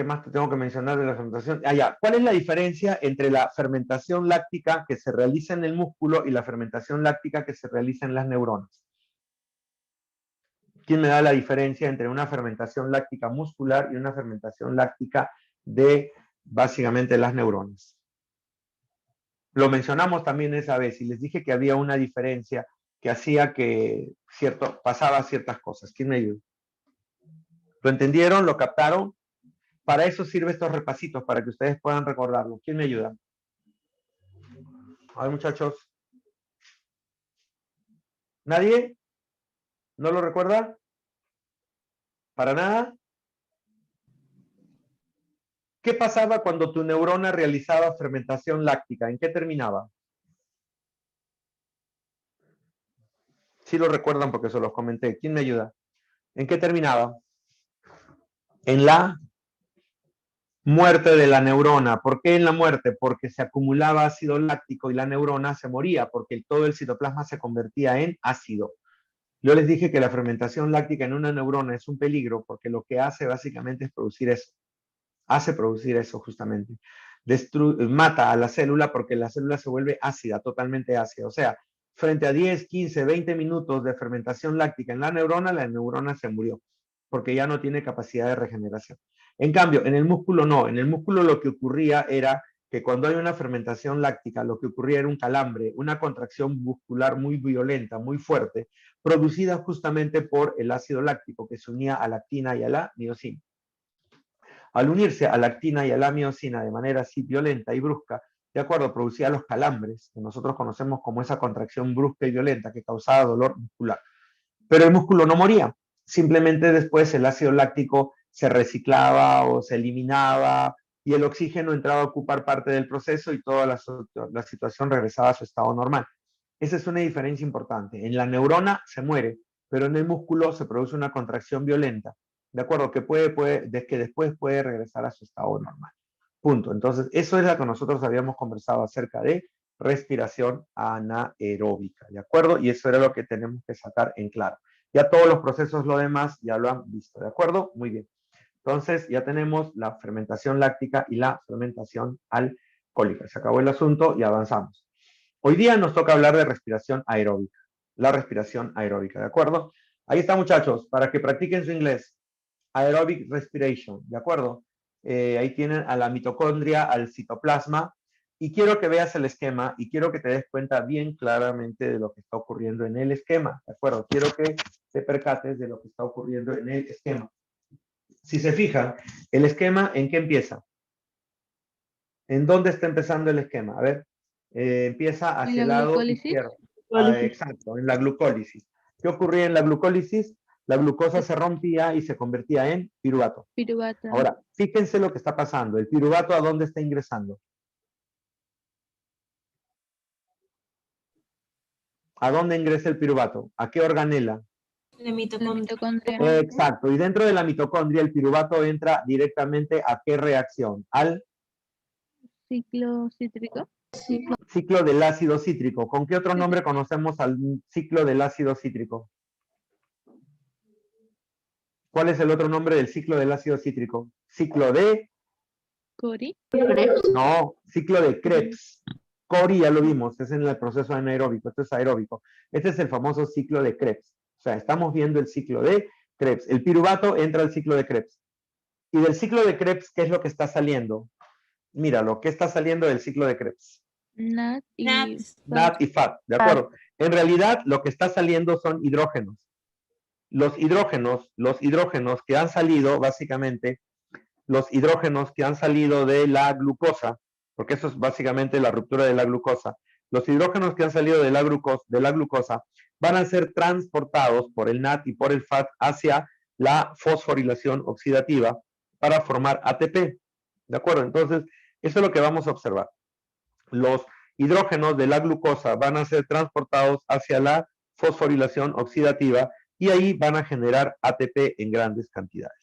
más te tengo que mencionar de la fermentación? Ya. ¿Cuál es la diferencia entre la fermentación láctica que se realiza en el músculo y la fermentación láctica que se realiza en las neuronas? ¿Quién me da la diferencia entre una fermentación láctica muscular y una fermentación láctica de básicamente las neuronas? Lo mencionamos también esa vez y les dije que había una diferencia que hacía que pasaba ciertas cosas. ¿Quién me ayuda? ¿Lo entendieron? ¿Lo captaron? Para eso sirven estos repasitos, para que ustedes puedan recordarlo. ¿Quién me ayuda? A ver, muchachos. ¿Nadie? ¿No lo recuerda? ¿Para nada? ¿Qué pasaba cuando tu neurona realizaba fermentación láctica? ¿En qué terminaba? Sí lo recuerdan porque se los comenté. ¿Quién me ayuda? ¿En qué terminaba? En la muerte de la neurona. ¿Por qué en la muerte? Porque se acumulaba ácido láctico y la neurona se moría, porque todo el citoplasma se convertía en ácido. Yo les dije que la fermentación láctica en una neurona es un peligro porque lo que hace básicamente es producir eso. Hace producir eso justamente. Mata a la célula porque la célula se vuelve ácida, totalmente ácida. O sea, frente a 10, 15, 20 minutos de fermentación láctica en la neurona se murió porque ya no tiene capacidad de regeneración. En cambio, en el músculo no. En el músculo lo que ocurría era que cuando hay una fermentación láctica, lo que ocurría era un calambre, una contracción muscular muy violenta, muy fuerte, producida justamente por el ácido láctico que se unía a la actina y a la miosina. Al unirse a la actina y a la miosina de manera así violenta y brusca, de acuerdo, producía los calambres, que nosotros conocemos como esa contracción brusca y violenta que causaba dolor muscular. Pero el músculo no moría, simplemente después el ácido láctico se reciclaba o se eliminaba y el oxígeno entraba a ocupar parte del proceso y toda la situación regresaba a su estado normal. Esa es una diferencia importante. En la neurona se muere, pero en el músculo se produce una contracción violenta, ¿de acuerdo? Que después puede regresar a su estado normal. Punto. Entonces, eso es lo que nosotros habíamos conversado acerca de respiración anaeróbica, ¿de acuerdo? Y eso era lo que tenemos que sacar en claro. Ya todos los procesos, lo demás, ya lo han visto, ¿de acuerdo? Muy bien. Entonces, ya tenemos la fermentación láctica y la fermentación alcohólica. Se acabó el asunto y avanzamos. Hoy día nos toca hablar de respiración aeróbica, la respiración aeróbica, ¿de acuerdo? Ahí está, muchachos, para que practiquen su inglés. Aerobic respiration, ¿de acuerdo? Ahí tienen a la mitocondria, al citoplasma, y quiero que veas el esquema y quiero que te des cuenta bien claramente de lo que está ocurriendo en el esquema, ¿de acuerdo? Quiero que te percates de lo que está ocurriendo en el esquema. Si se fijan, el esquema, ¿en qué empieza? ¿En dónde está empezando el esquema? A ver, empieza hacia el la lado glucólisis? izquierdo. Glucólisis. Exacto, en la glucólisis. ¿Qué ocurría en la glucólisis? La glucosa se rompía y se convertía en piruvato. Piruvato. Ahora, fíjense lo que está pasando. ¿El piruvato a dónde está ingresando? ¿A dónde ingresa el piruvato? ¿A qué organela? La La mitocondria. mitocondria. Exacto. Y dentro de la mitocondria, el piruvato entra directamente a qué reacción? Al Ciclo cítrico. Ciclo ciclo del ácido cítrico. ¿Con qué otro nombre conocemos al ciclo del ácido cítrico? ¿Cuál es el otro nombre del ciclo del ácido cítrico? Ciclo de... Cori. Krebs. No, ciclo de Krebs. Cori ya lo vimos, es en el proceso anaeróbico, esto es aeróbico. Este es el famoso ciclo de Krebs. O sea, estamos viendo el ciclo de Krebs. El piruvato entra al ciclo de Krebs. Y del ciclo de Krebs, ¿qué es lo que está saliendo? Míralo, ¿qué está saliendo del ciclo de Krebs? NAT y NAT. NAT y FAT, ¿de acuerdo? En realidad, lo que está saliendo son hidrógenos. Los hidrógenos que han salido, básicamente, los hidrógenos que han salido de la glucosa, porque eso es básicamente la ruptura de la glucosa, los hidrógenos que han salido de la glucosa van a ser transportados por el NAT y por el FAT hacia la fosforilación oxidativa para formar ATP. ¿De acuerdo? Entonces, eso es lo que vamos a observar. Los hidrógenos de la glucosa van a ser transportados hacia la fosforilación oxidativa y ahí van a generar ATP en grandes cantidades.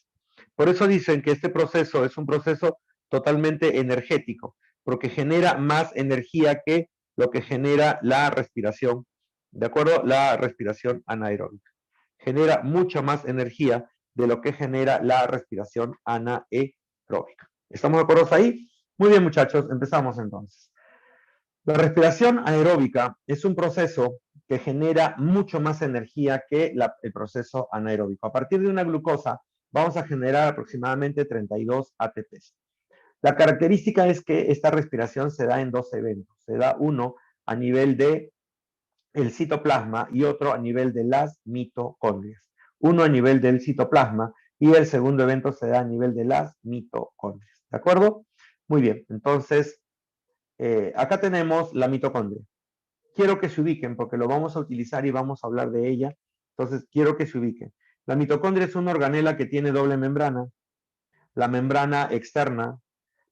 Por eso dicen que este proceso es un proceso totalmente energético, porque genera más energía que lo que genera la respiración, ¿de acuerdo? La respiración anaeróbica. Genera mucha más energía de lo que genera la respiración anaeróbica. ¿Estamos de acuerdo ahí? Muy bien, muchachos, empezamos entonces. La respiración aeróbica es un proceso que genera mucho más energía que el proceso anaeróbico. A partir de una glucosa vamos a generar aproximadamente 32 ATPs. La característica es que esta respiración se da en dos eventos. Se da uno a nivel de el citoplasma y otro a nivel de las mitocondrias. Uno a nivel del citoplasma y el segundo evento se da a nivel de las mitocondrias. ¿De acuerdo? Muy bien, entonces acá tenemos la mitocondria. Quiero que se ubiquen porque lo vamos a utilizar y vamos a hablar de ella. Entonces, quiero que se ubiquen. La mitocondria es una organela que tiene doble membrana, la membrana externa,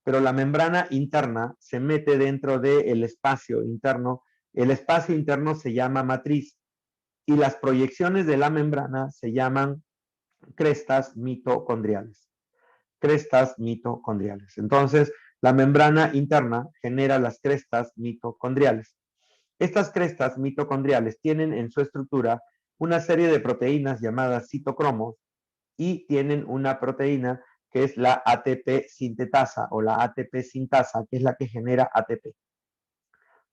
pero la membrana interna se mete dentro del espacio interno. El espacio interno se llama matriz y las proyecciones de la membrana se llaman crestas mitocondriales. Crestas mitocondriales. Entonces, la membrana interna genera las crestas mitocondriales. Estas crestas mitocondriales tienen en su estructura una serie de proteínas llamadas citocromos y tienen una proteína que es la ATP sintetasa o la ATP sintasa, que es la que genera ATP.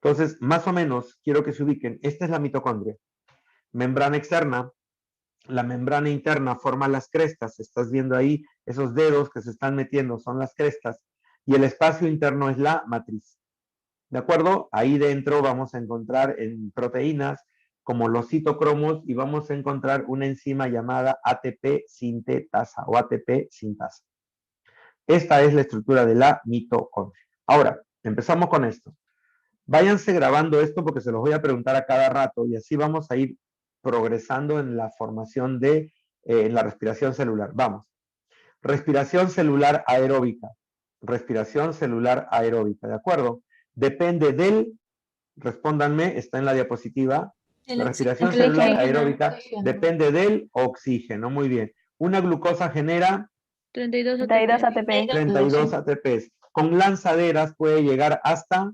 Entonces, más o menos, quiero que se ubiquen, esta es la mitocondria. Membrana externa, la membrana interna forma las crestas, estás viendo ahí esos dedos que se están metiendo, son las crestas, y el espacio interno es la matriz. ¿De acuerdo? Ahí dentro vamos a encontrar en proteínas como los citocromos y vamos a encontrar una enzima llamada ATP sintetasa o ATP sintasa. Esta es la estructura de la mitocondria. Ahora, empezamos con esto. Váyanse grabando esto porque se los voy a preguntar a cada rato y así vamos a ir progresando en la formación de la respiración celular. Vamos. Respiración celular aeróbica. Respiración celular aeróbica, ¿de acuerdo? Depende del, respóndanme, está en la diapositiva. La respiración celular aeróbica depende del oxígeno. Muy bien. Una glucosa genera 32 32 ATP. ATP. 32 ATPs. Con lanzaderas puede llegar hasta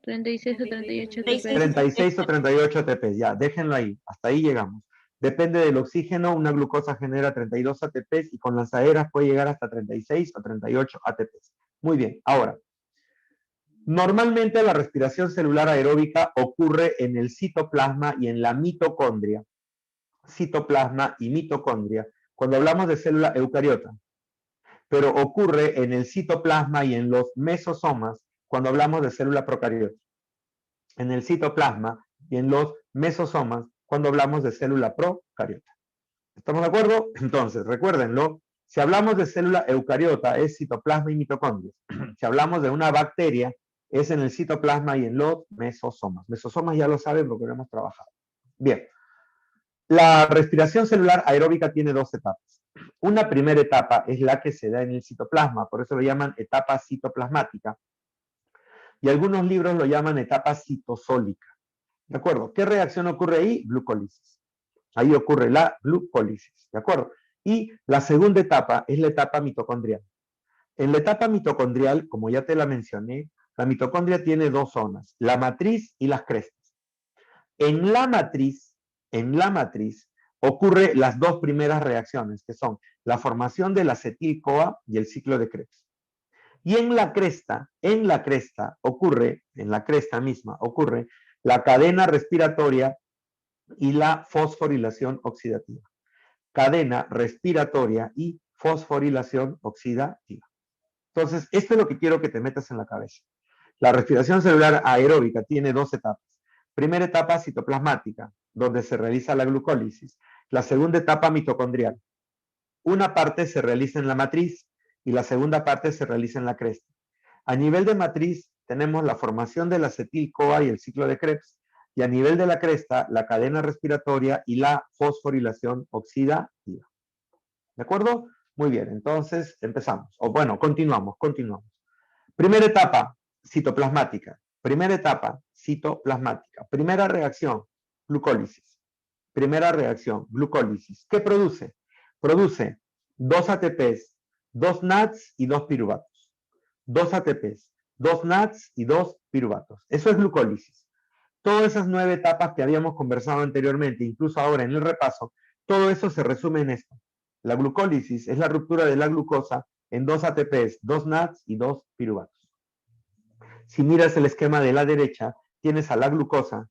36 o 38 ATP. 36 o 38 ATPs. Ya, déjenlo ahí. Hasta ahí llegamos. Depende del oxígeno, una glucosa genera 32 ATPs y con lanzaderas puede llegar hasta 36 o 38 ATPs. Muy bien, ahora, normalmente la respiración celular aeróbica ocurre en el citoplasma y en la mitocondria. Citoplasma y mitocondria, cuando hablamos de célula eucariota. Pero ocurre en el citoplasma y en los mesosomas cuando hablamos de célula procariota. En el citoplasma y en los mesosomas cuando hablamos de célula procariota. ¿Estamos de acuerdo? Entonces, recuérdenlo, Si hablamos de célula eucariota, es citoplasma y mitocondrias. Si hablamos de una bacteria, es en el citoplasma y en los mesosomas. Mesosomas ya lo saben porque lo hemos trabajado. Bien. La respiración celular aeróbica tiene dos etapas. Una primera etapa es la que se da en el citoplasma, por eso lo llaman etapa citoplasmática. Y algunos libros lo llaman etapa citosólica. ¿De acuerdo? ¿Qué reacción ocurre ahí? Glucólisis. Ahí ocurre la glucólisis. ¿De acuerdo? Y la segunda etapa es la etapa mitocondrial. En la etapa mitocondrial, como ya te la mencioné, la mitocondria tiene dos zonas, la matriz y las crestas. En la matriz ocurre las dos primeras reacciones, que son la formación del acetil-CoA y el ciclo de Krebs. Y en la cresta misma, ocurre la cadena respiratoria y la fosforilación oxidativa. Cadena respiratoria y fosforilación oxidativa. Entonces, esto es lo que quiero que te metas en la cabeza. La respiración celular aeróbica tiene dos etapas. Primera etapa citoplasmática, donde se realiza la glucólisis. La segunda etapa mitocondrial. Una parte se realiza en la matriz y la segunda parte se realiza en la cresta. A nivel de matriz tenemos la formación del acetil-CoA y el ciclo de Krebs, y a nivel de la cresta, la cadena respiratoria y la fosforilación oxidativa. ¿De acuerdo? Muy bien, entonces empezamos. O bueno, continuamos. Primera etapa, citoplasmática. Primera etapa, citoplasmática. Primera reacción, glucólisis. Primera reacción, glucólisis. ¿Qué produce? Produce 2 ATPs, 2 NADs y 2 piruvatos. 2 ATPs, 2 NADs y 2 piruvatos. Eso es glucólisis. Todas esas 9 etapas que habíamos conversado anteriormente, incluso ahora en el repaso, todo eso se resume en esto. La glucólisis es la ruptura de la glucosa en 2 ATPs, 2 NADs y 2 piruvatos. Si miras el esquema de la derecha, tienes a la glucosa.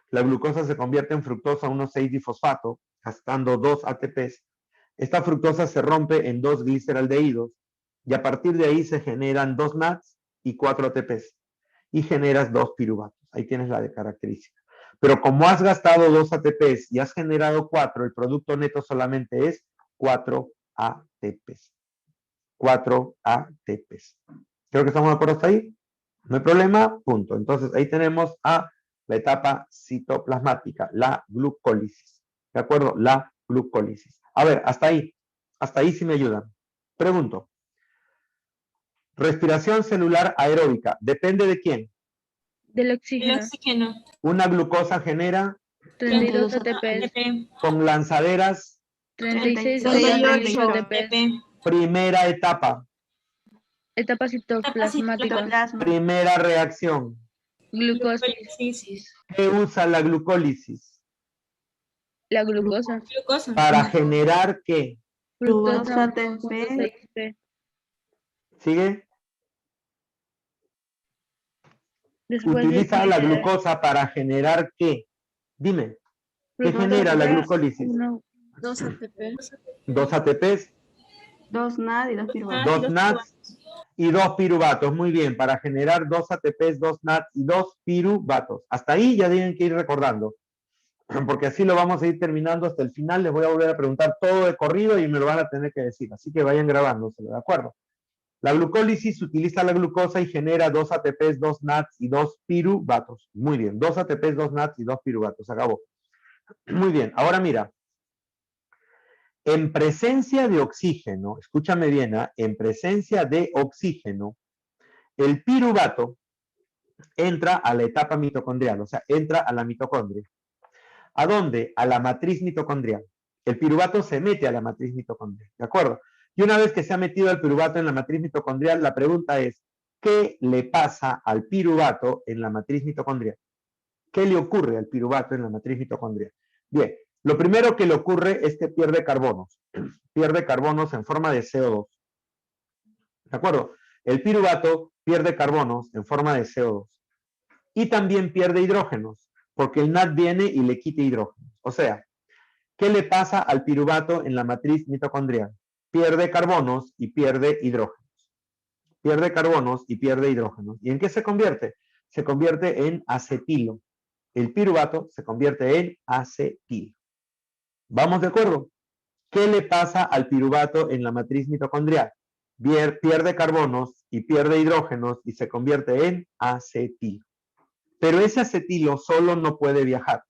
La glucosa se convierte en fructosa 1,6-difosfato, gastando 2 ATPs. Esta fructosa se rompe en 2 gliceraldehídos y a partir de ahí se generan 2 NADs y 4 ATPs y generas 2 piruvatos. Ahí tienes la de característica. Pero como has gastado 2 ATPs y has generado 4, el producto neto solamente es 4 ATPs. 4 ATPs. Creo que estamos de acuerdo hasta ahí. No hay problema, punto. Entonces ahí tenemos a la etapa citoplasmática, la glucólisis. ¿De acuerdo? La glucólisis. A ver, hasta ahí sí me ayudan. Pregunto. Respiración celular aeróbica, ¿depende de quién? Del El oxígeno. oxígeno. Una glucosa genera 32 32 ATP. ATP. con lanzaderas, 36 38 ATP. ATP. primera etapa, Etapa citoplasmática. Citoplasma. primera reacción. Glucosa. Glucólisis. ¿Qué usa la glucólisis? La glucosa. Glucosa. Para generar ¿qué? Fructosa. ATP. 6P. ¿Sigue? Después Utiliza la viene glucosa para generar ¿qué? Dime, ¿qué fructosa, genera la glucólisis? 2 ATP. 2 ATPs, 2 NAD y 2 piruvatos. 2 NADs y 2 piruvatos. Muy bien, para generar 2 ATPs, 2 NADs y 2 piruvatos. Hasta ahí ya tienen que ir recordando, porque así lo vamos a ir terminando hasta el final. Les voy a volver a preguntar todo de corrido y me lo van a tener que decir, así que vayan grabándoselo, ¿de acuerdo? La glucólisis utiliza la glucosa y genera 2 ATPs, 2 NADs y 2 piruvatos. Muy bien, 2 ATPs, 2 NADs y 2 piruvatos. Acabó. Muy bien, ahora mira. En presencia de oxígeno, escúchame bien, en presencia de oxígeno, el piruvato entra a la etapa mitocondrial, o sea, entra a la mitocondria. ¿A dónde? A la matriz mitocondrial. El piruvato se mete a la matriz mitocondrial, ¿de acuerdo? Y una vez que se ha metido el piruvato en la matriz mitocondrial, la pregunta es, ¿qué le pasa al piruvato en la matriz mitocondrial? ¿Qué le ocurre al piruvato en la matriz mitocondrial? Bien, lo primero que le ocurre es que pierde carbonos. Pierde carbonos en forma de CO2. ¿De acuerdo? El piruvato pierde carbonos en forma de CO2. Y también pierde hidrógenos, porque el NAD viene y le quita hidrógenos. O sea, ¿qué le pasa al piruvato en la matriz mitocondrial? Pierde carbonos y pierde hidrógenos. Pierde carbonos y pierde hidrógenos. ¿Y en qué se convierte? Se convierte en acetilo. El piruvato se convierte en acetilo. ¿Vamos de acuerdo? ¿Qué le pasa al piruvato en la matriz mitocondrial? Pierde carbonos y pierde hidrógenos y se convierte en acetilo. Pero ese acetilo solo no puede viajar.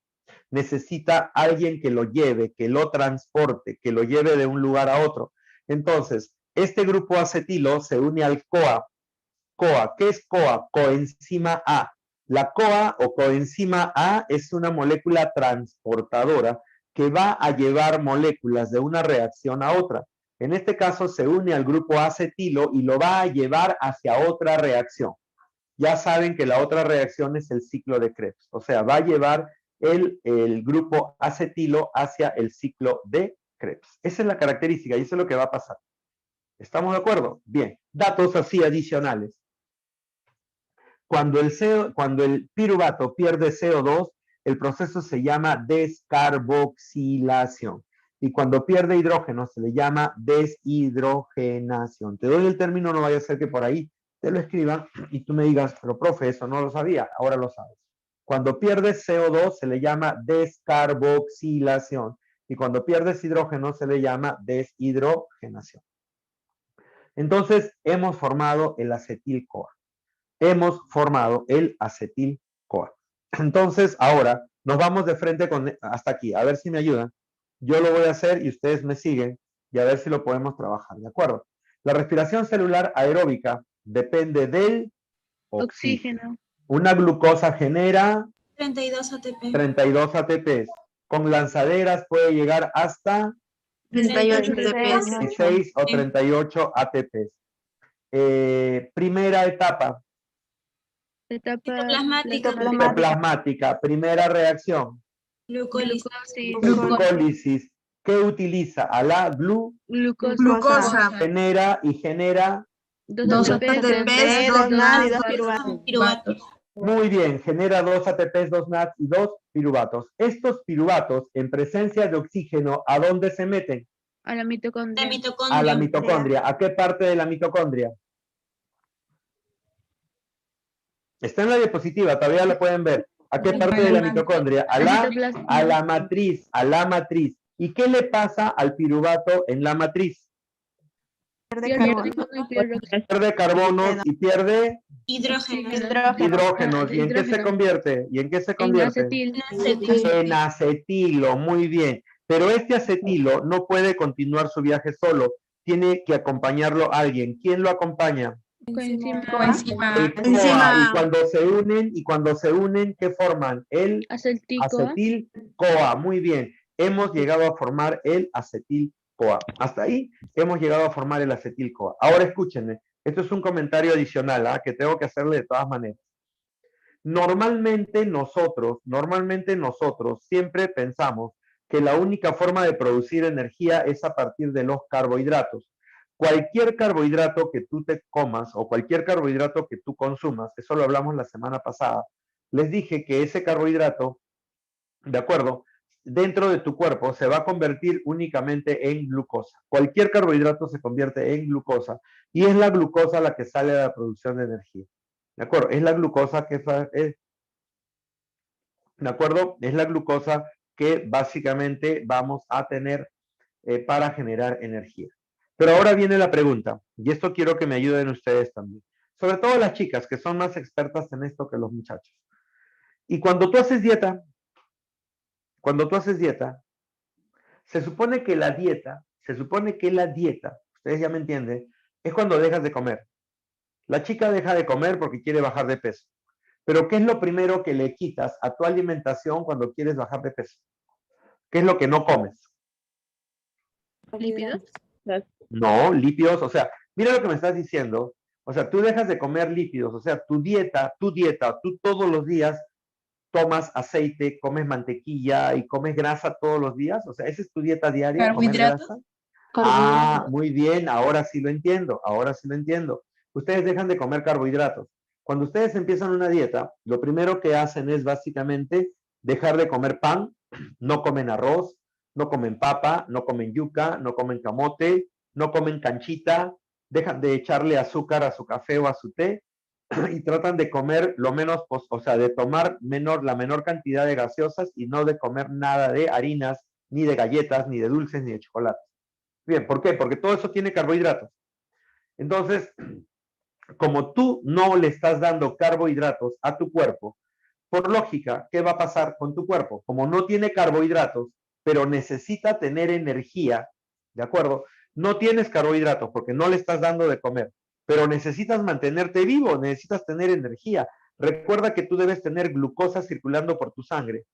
Necesita alguien que lo lleve, que lo transporte, que lo lleve de un lugar a otro. Entonces, este grupo acetilo se une al CoA. CoA, ¿qué es CoA? Coenzima A. La CoA o coenzima A es una molécula transportadora que va a llevar moléculas de una reacción a otra. En este caso se une al grupo acetilo y lo va a llevar hacia otra reacción. Ya saben que la otra reacción es el ciclo de Krebs. O sea, va a llevar el grupo acetilo hacia el ciclo de Krebs. Esa es la característica y eso es lo que va a pasar. ¿Estamos de acuerdo? Bien. Datos así adicionales. Cuando el piruvato pierde CO2, el proceso se llama descarboxilación. Y cuando pierde hidrógeno se le llama deshidrogenación. Te doy el término, no vaya a ser que por ahí te lo escriban y tú me digas, pero profe, eso no lo sabía, ahora lo sabes. Cuando pierdes CO2 se le llama descarboxilación. Y cuando pierdes hidrógeno se le llama deshidrogenación. Entonces, hemos formado el acetil-CoA. Hemos formado el acetil-CoA. Entonces, ahora nos vamos de frente hasta aquí. A ver si me ayudan. Yo lo voy a hacer y ustedes me siguen y a ver si lo podemos trabajar. ¿De acuerdo? La respiración celular aeróbica depende del oxígeno. Una glucosa genera 32 ATP. 32 ATPs. Con lanzaderas puede llegar hasta 38 TPs. 16 o 38 ATPs. Primera etapa. Citoplasmática. Primera reacción. Glucólisis. ¿Qué utiliza? A la Glucosa. genera 2 ATPs, 2 NAD y 2 Piruvatos. Muy bien, genera 2 ATPs, 2 NAD y 2 piruvatos. Estos piruvatos, en presencia de oxígeno, ¿a dónde se meten? A la mitocondria. A la mitocondria. ¿A qué parte de la mitocondria? Está en la diapositiva, todavía la pueden ver. ¿A qué parte de la mitocondria? A la matriz, a la matriz. ¿Y qué le pasa al piruvato en la matriz? Pierde carbonos y pierde hidrógenos. ¿Y en qué se convierte? En acetil. En acetilo, muy bien. Pero este acetilo no puede continuar su viaje solo. Tiene que acompañarlo alguien. ¿Quién lo acompaña? Coenzima. El CoA. Y cuando se unen, ¿qué forman? El acetil-CoA. Muy bien. Hemos llegado a formar el acetil-CoA. Hasta ahí hemos llegado a formar el acetil-CoA. Ahora escúchenme. Esto es un comentario adicional que tengo que hacerle de todas maneras. Normalmente nosotros siempre pensamos que la única forma de producir energía es a partir de los carbohidratos. Cualquier carbohidrato que tú te comas o cualquier carbohidrato que tú consumas, eso lo hablamos la semana pasada, les dije que ese carbohidrato, ¿de acuerdo?, dentro de tu cuerpo se va a convertir únicamente en glucosa. Cualquier carbohidrato se convierte en glucosa y es la glucosa la que sale de la producción de energía. ¿De acuerdo? Es la glucosa que ¿de acuerdo? Es la glucosa que básicamente vamos a tener para generar energía. Pero ahora viene la pregunta, y esto quiero que me ayuden ustedes también. Sobre todo las chicas, que son más expertas en esto que los muchachos. Y cuando tú haces dieta, se supone que la dieta, ustedes ya me entienden, es cuando dejas de comer. La chica deja de comer porque quiere bajar de peso. Pero ¿qué es lo primero que le quitas a tu alimentación cuando quieres bajar de peso? ¿Qué es lo que no comes? ¿Lípidos? No, lípidos, o sea, mira lo que me estás diciendo. O sea, tú dejas de comer lípidos, o sea, tu dieta, tú todos los días tomas aceite, comes mantequilla y comes grasa todos los días. O sea, ¿esa es tu dieta diaria? ¿Carbohidratos? Ah, muy bien, ahora sí lo entiendo. Ustedes dejan de comer carbohidratos. Cuando ustedes empiezan una dieta, lo primero que hacen es básicamente dejar de comer pan, no comen arroz, no comen papa, no comen yuca, no comen camote, no comen canchita, dejan de echarle azúcar a su café o a su té y tratan de comer lo menos, o sea, de tomar la menor cantidad de gaseosas y no de comer nada de harinas, ni de galletas, ni de dulces, ni de chocolate. Bien, ¿por qué? Porque todo eso tiene carbohidratos. Entonces, como tú no le estás dando carbohidratos a tu cuerpo, por lógica, ¿qué va a pasar con tu cuerpo? Como no tiene carbohidratos, pero necesita tener energía, ¿de acuerdo? No tienes carbohidratos porque no le estás dando de comer, pero necesitas mantenerte vivo, necesitas tener energía. Recuerda que tú debes tener glucosa circulando por tu sangre.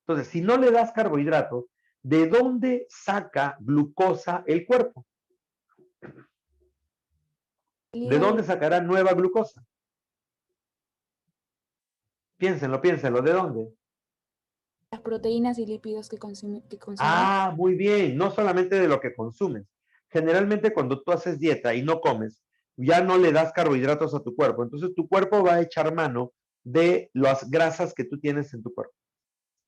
Entonces, si no le das carbohidratos, ¿de dónde saca glucosa el cuerpo? ¿De dónde sacará nueva glucosa? Piénsenlo, piénsenlo, ¿de dónde? Las proteínas y lípidos que consume. Ah, muy bien, no solamente de lo que consumes. Generalmente cuando tú haces dieta y no comes, ya no le das carbohidratos a tu cuerpo, entonces tu cuerpo va a echar mano de las grasas que tú tienes en tu cuerpo.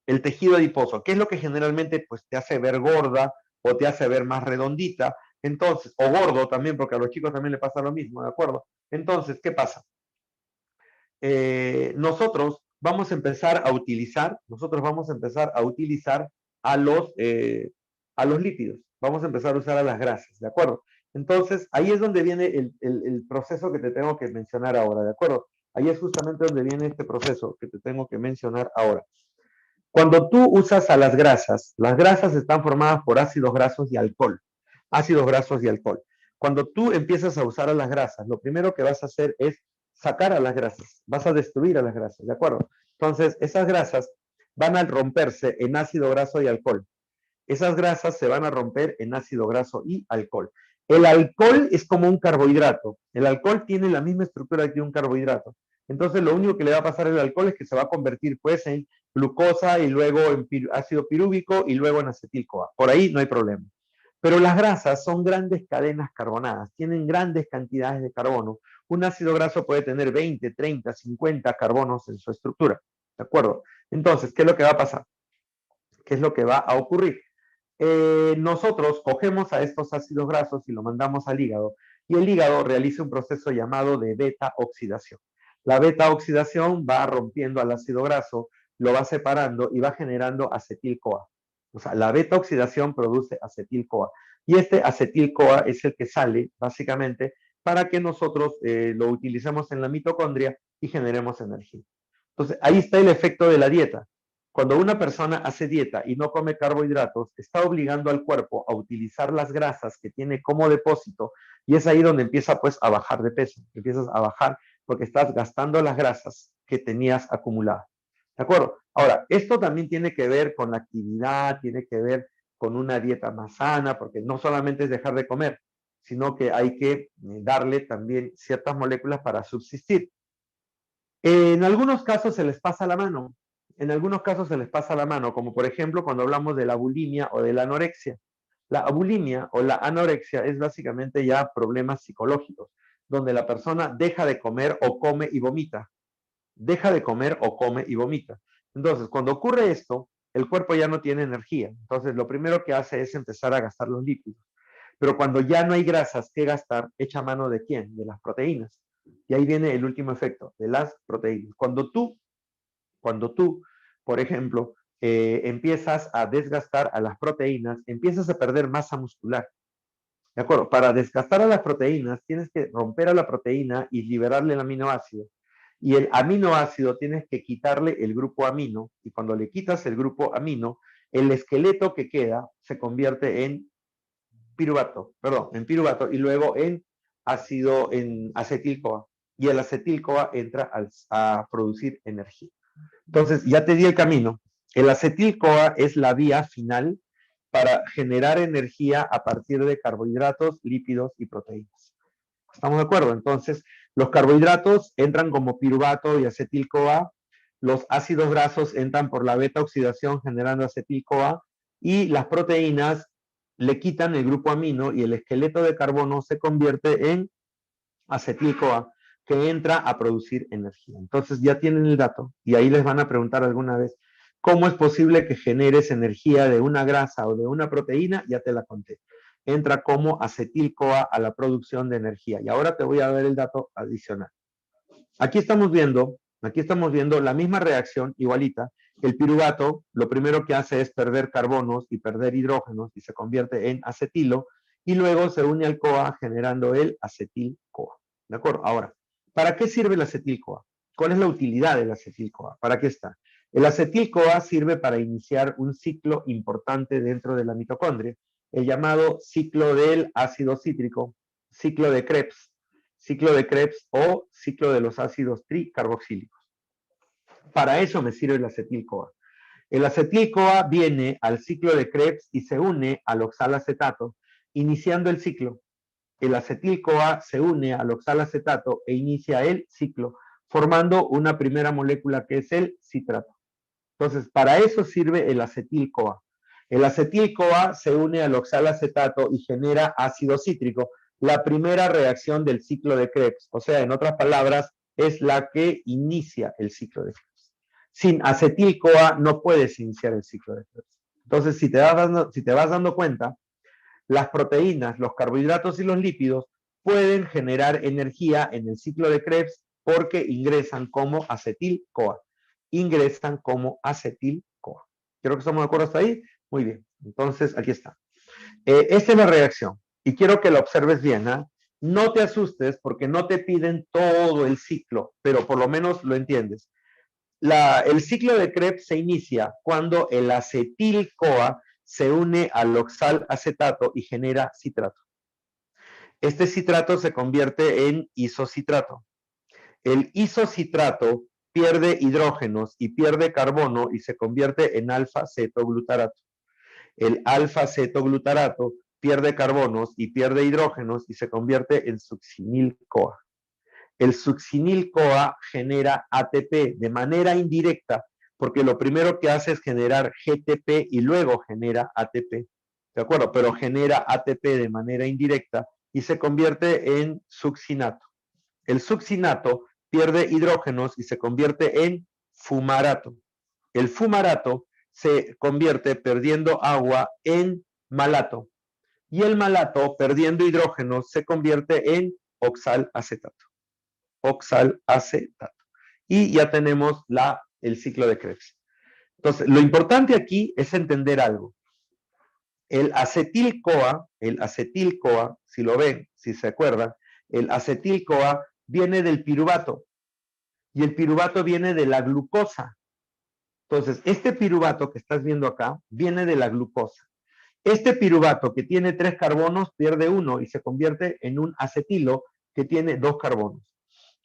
El tejido adiposo, que es lo que generalmente pues te hace ver gorda o te hace ver más redondita, entonces, o gordo también, porque a los chicos también le pasa lo mismo, ¿de acuerdo? Entonces, ¿qué pasa? Nosotros vamos a empezar a utilizar a los lípidos, vamos a empezar a usar a las grasas, ¿de acuerdo? Entonces, ahí es donde viene el proceso que te tengo que mencionar ahora, ¿de acuerdo? Ahí es justamente donde viene este proceso que te tengo que mencionar ahora. Cuando tú usas a las grasas están formadas por ácidos grasos y alcohol. Ácidos grasos y alcohol. Cuando tú empiezas a usar a las grasas, lo primero que vas a hacer es sacar a las grasas, vas a destruir a las grasas, ¿de acuerdo? Entonces, esas grasas van a romperse en ácido graso y alcohol. Esas grasas se van a romper en ácido graso y alcohol. El alcohol es como un carbohidrato. El alcohol tiene la misma estructura que un carbohidrato. Entonces, lo único que le va a pasar al alcohol es que se va a convertir pues en glucosa y luego en ácido pirúvico y luego en acetil-CoA. Por ahí no hay problema. Pero las grasas son grandes cadenas carbonadas, tienen grandes cantidades de carbono. Un ácido graso puede tener 20, 30, 50 carbonos en su estructura. ¿De acuerdo? Entonces, ¿qué es lo que va a pasar? ¿Qué es lo que va a ocurrir? Nosotros cogemos a estos ácidos grasos y lo mandamos al hígado y el hígado realiza un proceso llamado de beta oxidación. La beta oxidación va rompiendo al ácido graso, lo va separando y va generando acetil-CoA. O sea, la beta oxidación produce acetil-CoA y este acetil-CoA es el que sale básicamente para que nosotros lo utilicemos en la mitocondria y generemos energía. Entonces, ahí está el efecto de la dieta. Cuando una persona hace dieta y no come carbohidratos, está obligando al cuerpo a utilizar las grasas que tiene como depósito y es ahí donde empieza pues a bajar de peso. Empiezas a bajar porque estás gastando las grasas que tenías acumuladas. ¿De acuerdo? Ahora, esto también tiene que ver con la actividad, tiene que ver con una dieta más sana, porque no solamente es dejar de comer, sino que hay que darle también ciertas moléculas para subsistir. En algunos casos se les pasa la mano, como por ejemplo cuando hablamos de la bulimia o de la anorexia. La bulimia o la anorexia es básicamente ya problemas psicológicos, donde la persona deja de comer o come y vomita. Deja de comer o come y vomita. Entonces, cuando ocurre esto, el cuerpo ya no tiene energía. Entonces, lo primero que hace es empezar a gastar los lípidos. Pero cuando ya no hay grasas que gastar, echa mano ¿de quién? De las proteínas. Y ahí viene el último efecto, de las proteínas. Cuando tú, por ejemplo, empiezas a desgastar a las proteínas, empiezas a perder masa muscular. ¿De acuerdo? Para desgastar a las proteínas, tienes que romper a la proteína y liberarle el aminoácido. Y el aminoácido tienes que quitarle el grupo amino. Y cuando le quitas el grupo amino, el esqueleto que queda se convierte en piruvato, y luego en acetil-CoA. Y el acetil-CoA entra a producir energía. Entonces, ya te di el camino. El acetil-CoA es la vía final para generar energía a partir de carbohidratos, lípidos y proteínas. ¿Estamos de acuerdo? Entonces, los carbohidratos entran como piruvato y acetil-CoA, los ácidos grasos entran por la beta oxidación generando acetil-CoA y las proteínas le quitan el grupo amino y el esqueleto de carbono se convierte en acetil-CoA que entra a producir energía. Entonces ya tienen el dato y ahí les van a preguntar alguna vez, ¿cómo es posible que generes energía de una grasa o de una proteína? Ya te la conté. Entra como acetil-CoA a la producción de energía. Y ahora te voy a dar el dato adicional. Aquí estamos viendo la misma reacción igualita. El piruvato lo primero que hace es perder carbonos y perder hidrógenos y se convierte en acetilo. y luego se une al CoA generando el acetil-CoA. ¿De acuerdo? Ahora, ¿para qué sirve el acetil-CoA? ¿Cuál es la utilidad del acetil-CoA? ¿Para qué está? El acetil-CoA sirve para iniciar un ciclo importante dentro de la mitocondria, el llamado ciclo del ácido cítrico, ciclo de Krebs o ciclo de los ácidos tricarboxílicos. Para eso me sirve el acetil-CoA. El acetil-CoA viene al ciclo de Krebs y se une al oxalacetato, iniciando el ciclo. El acetil-CoA se une al oxalacetato e inicia el ciclo, formando una primera molécula que es el citrato. Entonces, para eso sirve el acetil-CoA. El acetil-CoA se une al oxalacetato y genera ácido cítrico, la primera reacción del ciclo de Krebs. O sea, en otras palabras, es la que inicia el ciclo de Krebs. Sin acetil-CoA no puedes iniciar el ciclo de Krebs. Entonces, si te vas dando cuenta, las proteínas, los carbohidratos y los lípidos pueden generar energía en el ciclo de Krebs porque ingresan como acetil-CoA. Ingresan como acetil-CoA. Creo que estamos de acuerdo hasta ahí. Muy bien. Entonces, aquí está. Esta es la reacción. Y quiero que la observes bien. ¿eh? No te asustes porque no te piden todo el ciclo, pero por lo menos lo entiendes. El ciclo de Krebs se inicia cuando el acetil-CoA se une al oxalacetato y genera citrato. Este citrato se convierte en isocitrato. El isocitrato pierde hidrógenos y pierde carbono y se convierte en alfa-cetoglutarato. El alfa-cetoglutarato pierde carbonos y pierde hidrógenos y se convierte en succinil-CoA. El succinil-CoA genera ATP de manera indirecta, porque lo primero que hace es generar GTP y luego genera ATP. ¿De acuerdo? Pero genera ATP de manera indirecta y se convierte en succinato. El succinato pierde hidrógenos y se convierte en fumarato. El fumarato se convierte perdiendo agua en malato. Y el malato, perdiendo hidrógenos, se convierte en oxalacetato. Oxalacetato. Y ya tenemos el ciclo de Krebs. Entonces, lo importante aquí es entender algo. El acetil-CoA, si lo ven, si se acuerdan, el acetil-CoA viene del piruvato. Y el piruvato viene de la glucosa. Entonces, este piruvato que estás viendo acá viene de la glucosa. Este piruvato que tiene 3 carbonos pierde 1 y se convierte en un acetilo que tiene 2 carbonos.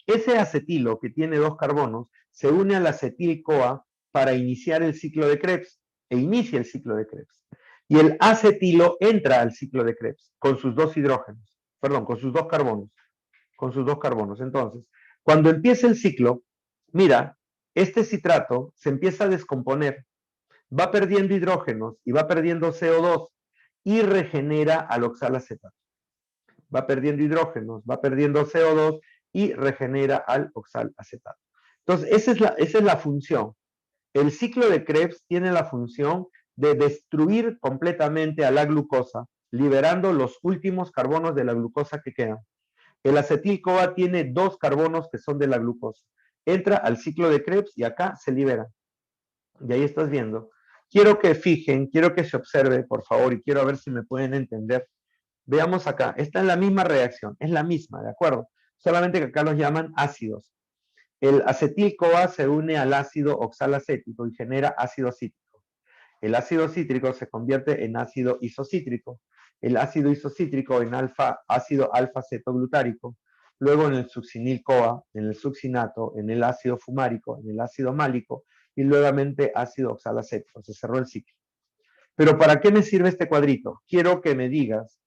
Ese acetilo que tiene 2 carbonos se une al acetil-CoA para iniciar el ciclo de Krebs e inicia el ciclo de Krebs. Y el acetilo entra al ciclo de Krebs con sus 2 hidrógenos, perdón, con sus 2 carbonos. Con sus 2 carbonos. Entonces, cuando empieza el ciclo, mira, este citrato se empieza a descomponer, va perdiendo hidrógenos y va perdiendo CO2 y regenera al oxalacetato. Va perdiendo hidrógenos, va perdiendo CO2 y regenera al oxalacetato. Entonces, esa es la función. El ciclo de Krebs tiene la función de destruir completamente a la glucosa, liberando los últimos carbonos de la glucosa que quedan. El acetil-CoA tiene 2 carbonos que son de la glucosa. Entra al ciclo de Krebs y acá se libera. Y ahí estás viendo. Quiero que fijen, quiero que se observe, por favor, y quiero ver si me pueden entender. Veamos acá. Esta es la misma reacción, es la misma, ¿de acuerdo? Solamente que acá los llaman ácidos. El acetil-CoA se une al ácido oxalacético y genera ácido cítrico. El ácido cítrico se convierte en ácido isocítrico. El ácido isocítrico en ácido alfa-cetoglutárico, luego en el succinil-CoA, en el succinato, en el ácido fumárico, en el ácido málico y nuevamente ácido oxalacético. Se cerró el ciclo. Pero ¿para qué me sirve este cuadrito? Quiero que me digas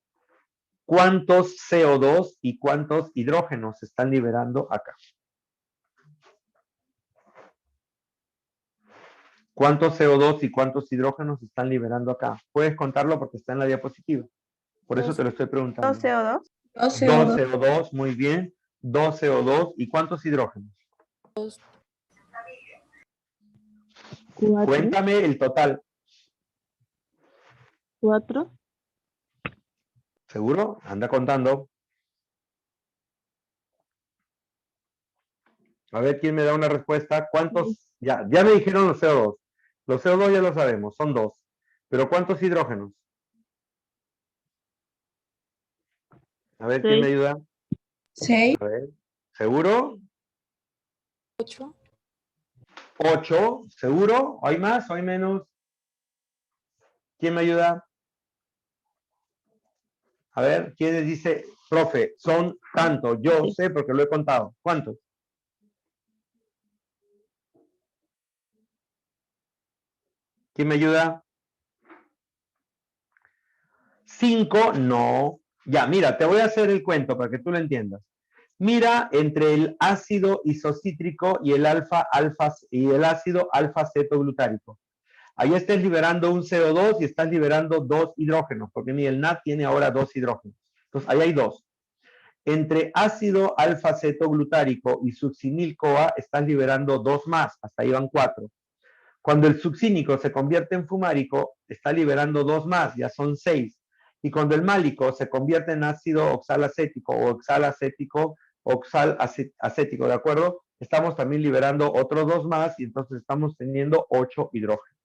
cuántos CO2 y cuántos hidrógenos se están liberando acá. ¿Cuántos CO2 y cuántos hidrógenos se están liberando acá? Puedes contarlo porque está en la diapositiva. Por eso te lo estoy preguntando. 2 CO2. 2 2 CO2. CO2, muy bien. 2 CO2. ¿Y cuántos hidrógenos? 4. Cuéntame el total. 4. ¿Seguro? Anda contando. A ver quién me da una respuesta. ¿Cuántos? Ya me dijeron los CO2. Los CO2 ya lo sabemos, son 2. Pero ¿cuántos hidrógenos? A ver, ¿quién me ayuda? 6. A ver, ¿seguro? 8. 8, ¿seguro? ¿Hay más o hay menos? ¿Quién me ayuda? A ver, ¿quién dice, profe, son tantos? Yo sé porque lo he contado. ¿Cuántos? ¿Quién me ayuda? 5, no. Ya, mira, te voy a hacer el cuento para que tú lo entiendas. Mira entre el ácido isocítrico y el ácido alfa-cetoglutárico. Ahí estás liberando un CO2 y estás liberando 2 hidrógenos, porque mira, el NAD tiene ahora 2 hidrógenos. Entonces, ahí hay 2. Entre ácido alfa-cetoglutárico y succinil-CoA estás liberando 2 más, hasta ahí van 4. Cuando el succínico se convierte en fumárico, está liberando 2 más, ya son 6. Y cuando el málico se convierte en ácido oxalacético o oxalacético, oxalacético, ¿de acuerdo? Estamos también liberando otros 2 más y entonces estamos teniendo 8 hidrógenos.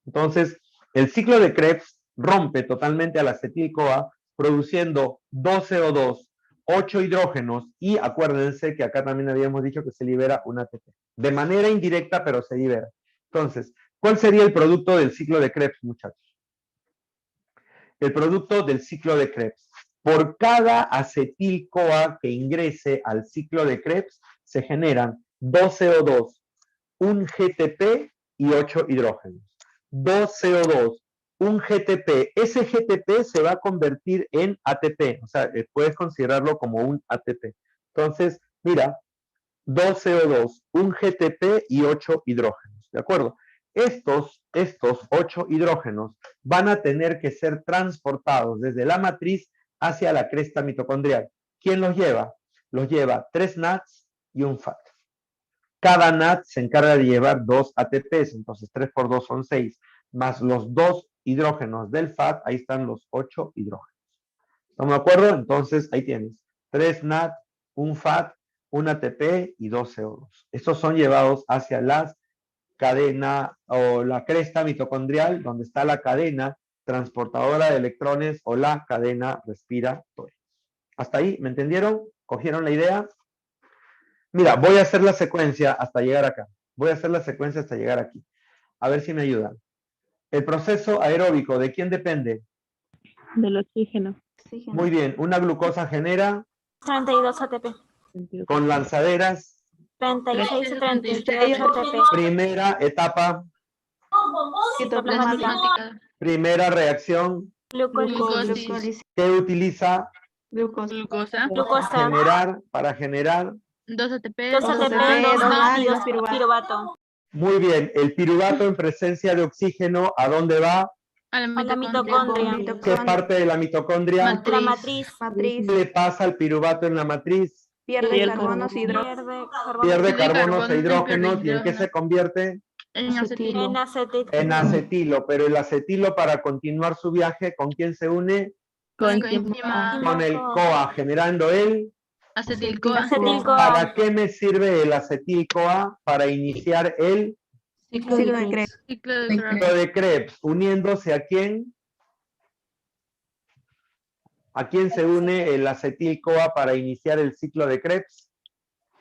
Entonces, el ciclo de Krebs rompe totalmente al acetil-CoA, produciendo 2 CO2, 8 hidrógenos y acuérdense que acá también habíamos dicho que se libera un ATP. De manera indirecta, pero se libera. Entonces, ¿cuál sería el producto del ciclo de Krebs, muchachos? El producto del ciclo de Krebs. Por cada acetil-CoA que ingrese al ciclo de Krebs, se generan 2 CO2, un GTP y 8 hidrógenos. 2 CO2, un GTP. Ese GTP se va a convertir en ATP. O sea, puedes considerarlo como un ATP. Entonces, mira, 2 CO2, un GTP y 8 hidrógenos. ¿De acuerdo? Estos 8 hidrógenos van a tener que ser transportados desde la matriz hacia la cresta mitocondrial. ¿Quién los lleva? Los lleva 3 NADs y un FAT. Cada NAD se encarga de llevar 2 ATPs, entonces 3 por 2 son 6, más los 2 hidrógenos del FAT, ahí están los 8 hidrógenos. ¿Estamos de acuerdo? Entonces, ahí tienes 3 NAD, un FAT, un ATP y 2 CO2. Estos son llevados hacia la cadena o la cresta mitocondrial, donde está la cadena transportadora de electrones o la cadena respiratoria. ¿Hasta ahí? ¿Me entendieron? ¿Cogieron la idea? Mira, voy a hacer la secuencia hasta llegar acá. Voy a hacer la secuencia hasta llegar aquí. A ver si me ayudan. El proceso aeróbico, ¿de quién depende? Del oxígeno. Muy bien, una glucosa genera 32 ATP. con lanzaderas. 36 y 38 ATP. Primera etapa, Plasmática. primera reacción Glucosis. que utiliza Glucosa. Glucosa. para generar. 2 ATP. 2 ATP, 2 NAD y 2 piruvato. piruvato. Muy bien, el piruvato en presencia de oxígeno, ¿a dónde va? A la A la mitocondria. mitocondria. ¿Qué parte de la mitocondria? La matriz. ¿Qué le pasa al piruvato en la matriz? Pierde carbonos y hidrógenos. Pierde Pierde carbonos carbonos e y hidrógenos. ¿Y en qué hidrógenos. se convierte? En acetilo. En acetilo. En acetilo. Pero el acetilo, para continuar su viaje, ¿con quién se une? Coenzima. Con el CoA, generando el. Acetil-CoA. Acetil-CoA. ¿Para qué me sirve el acetil-CoA? Para iniciar el Ciclo de Krebs. Ciclo de Krebs. ciclo de Krebs, uniéndose ¿a quién? ¿A quién se une el acetil-CoA para iniciar el ciclo de Krebs?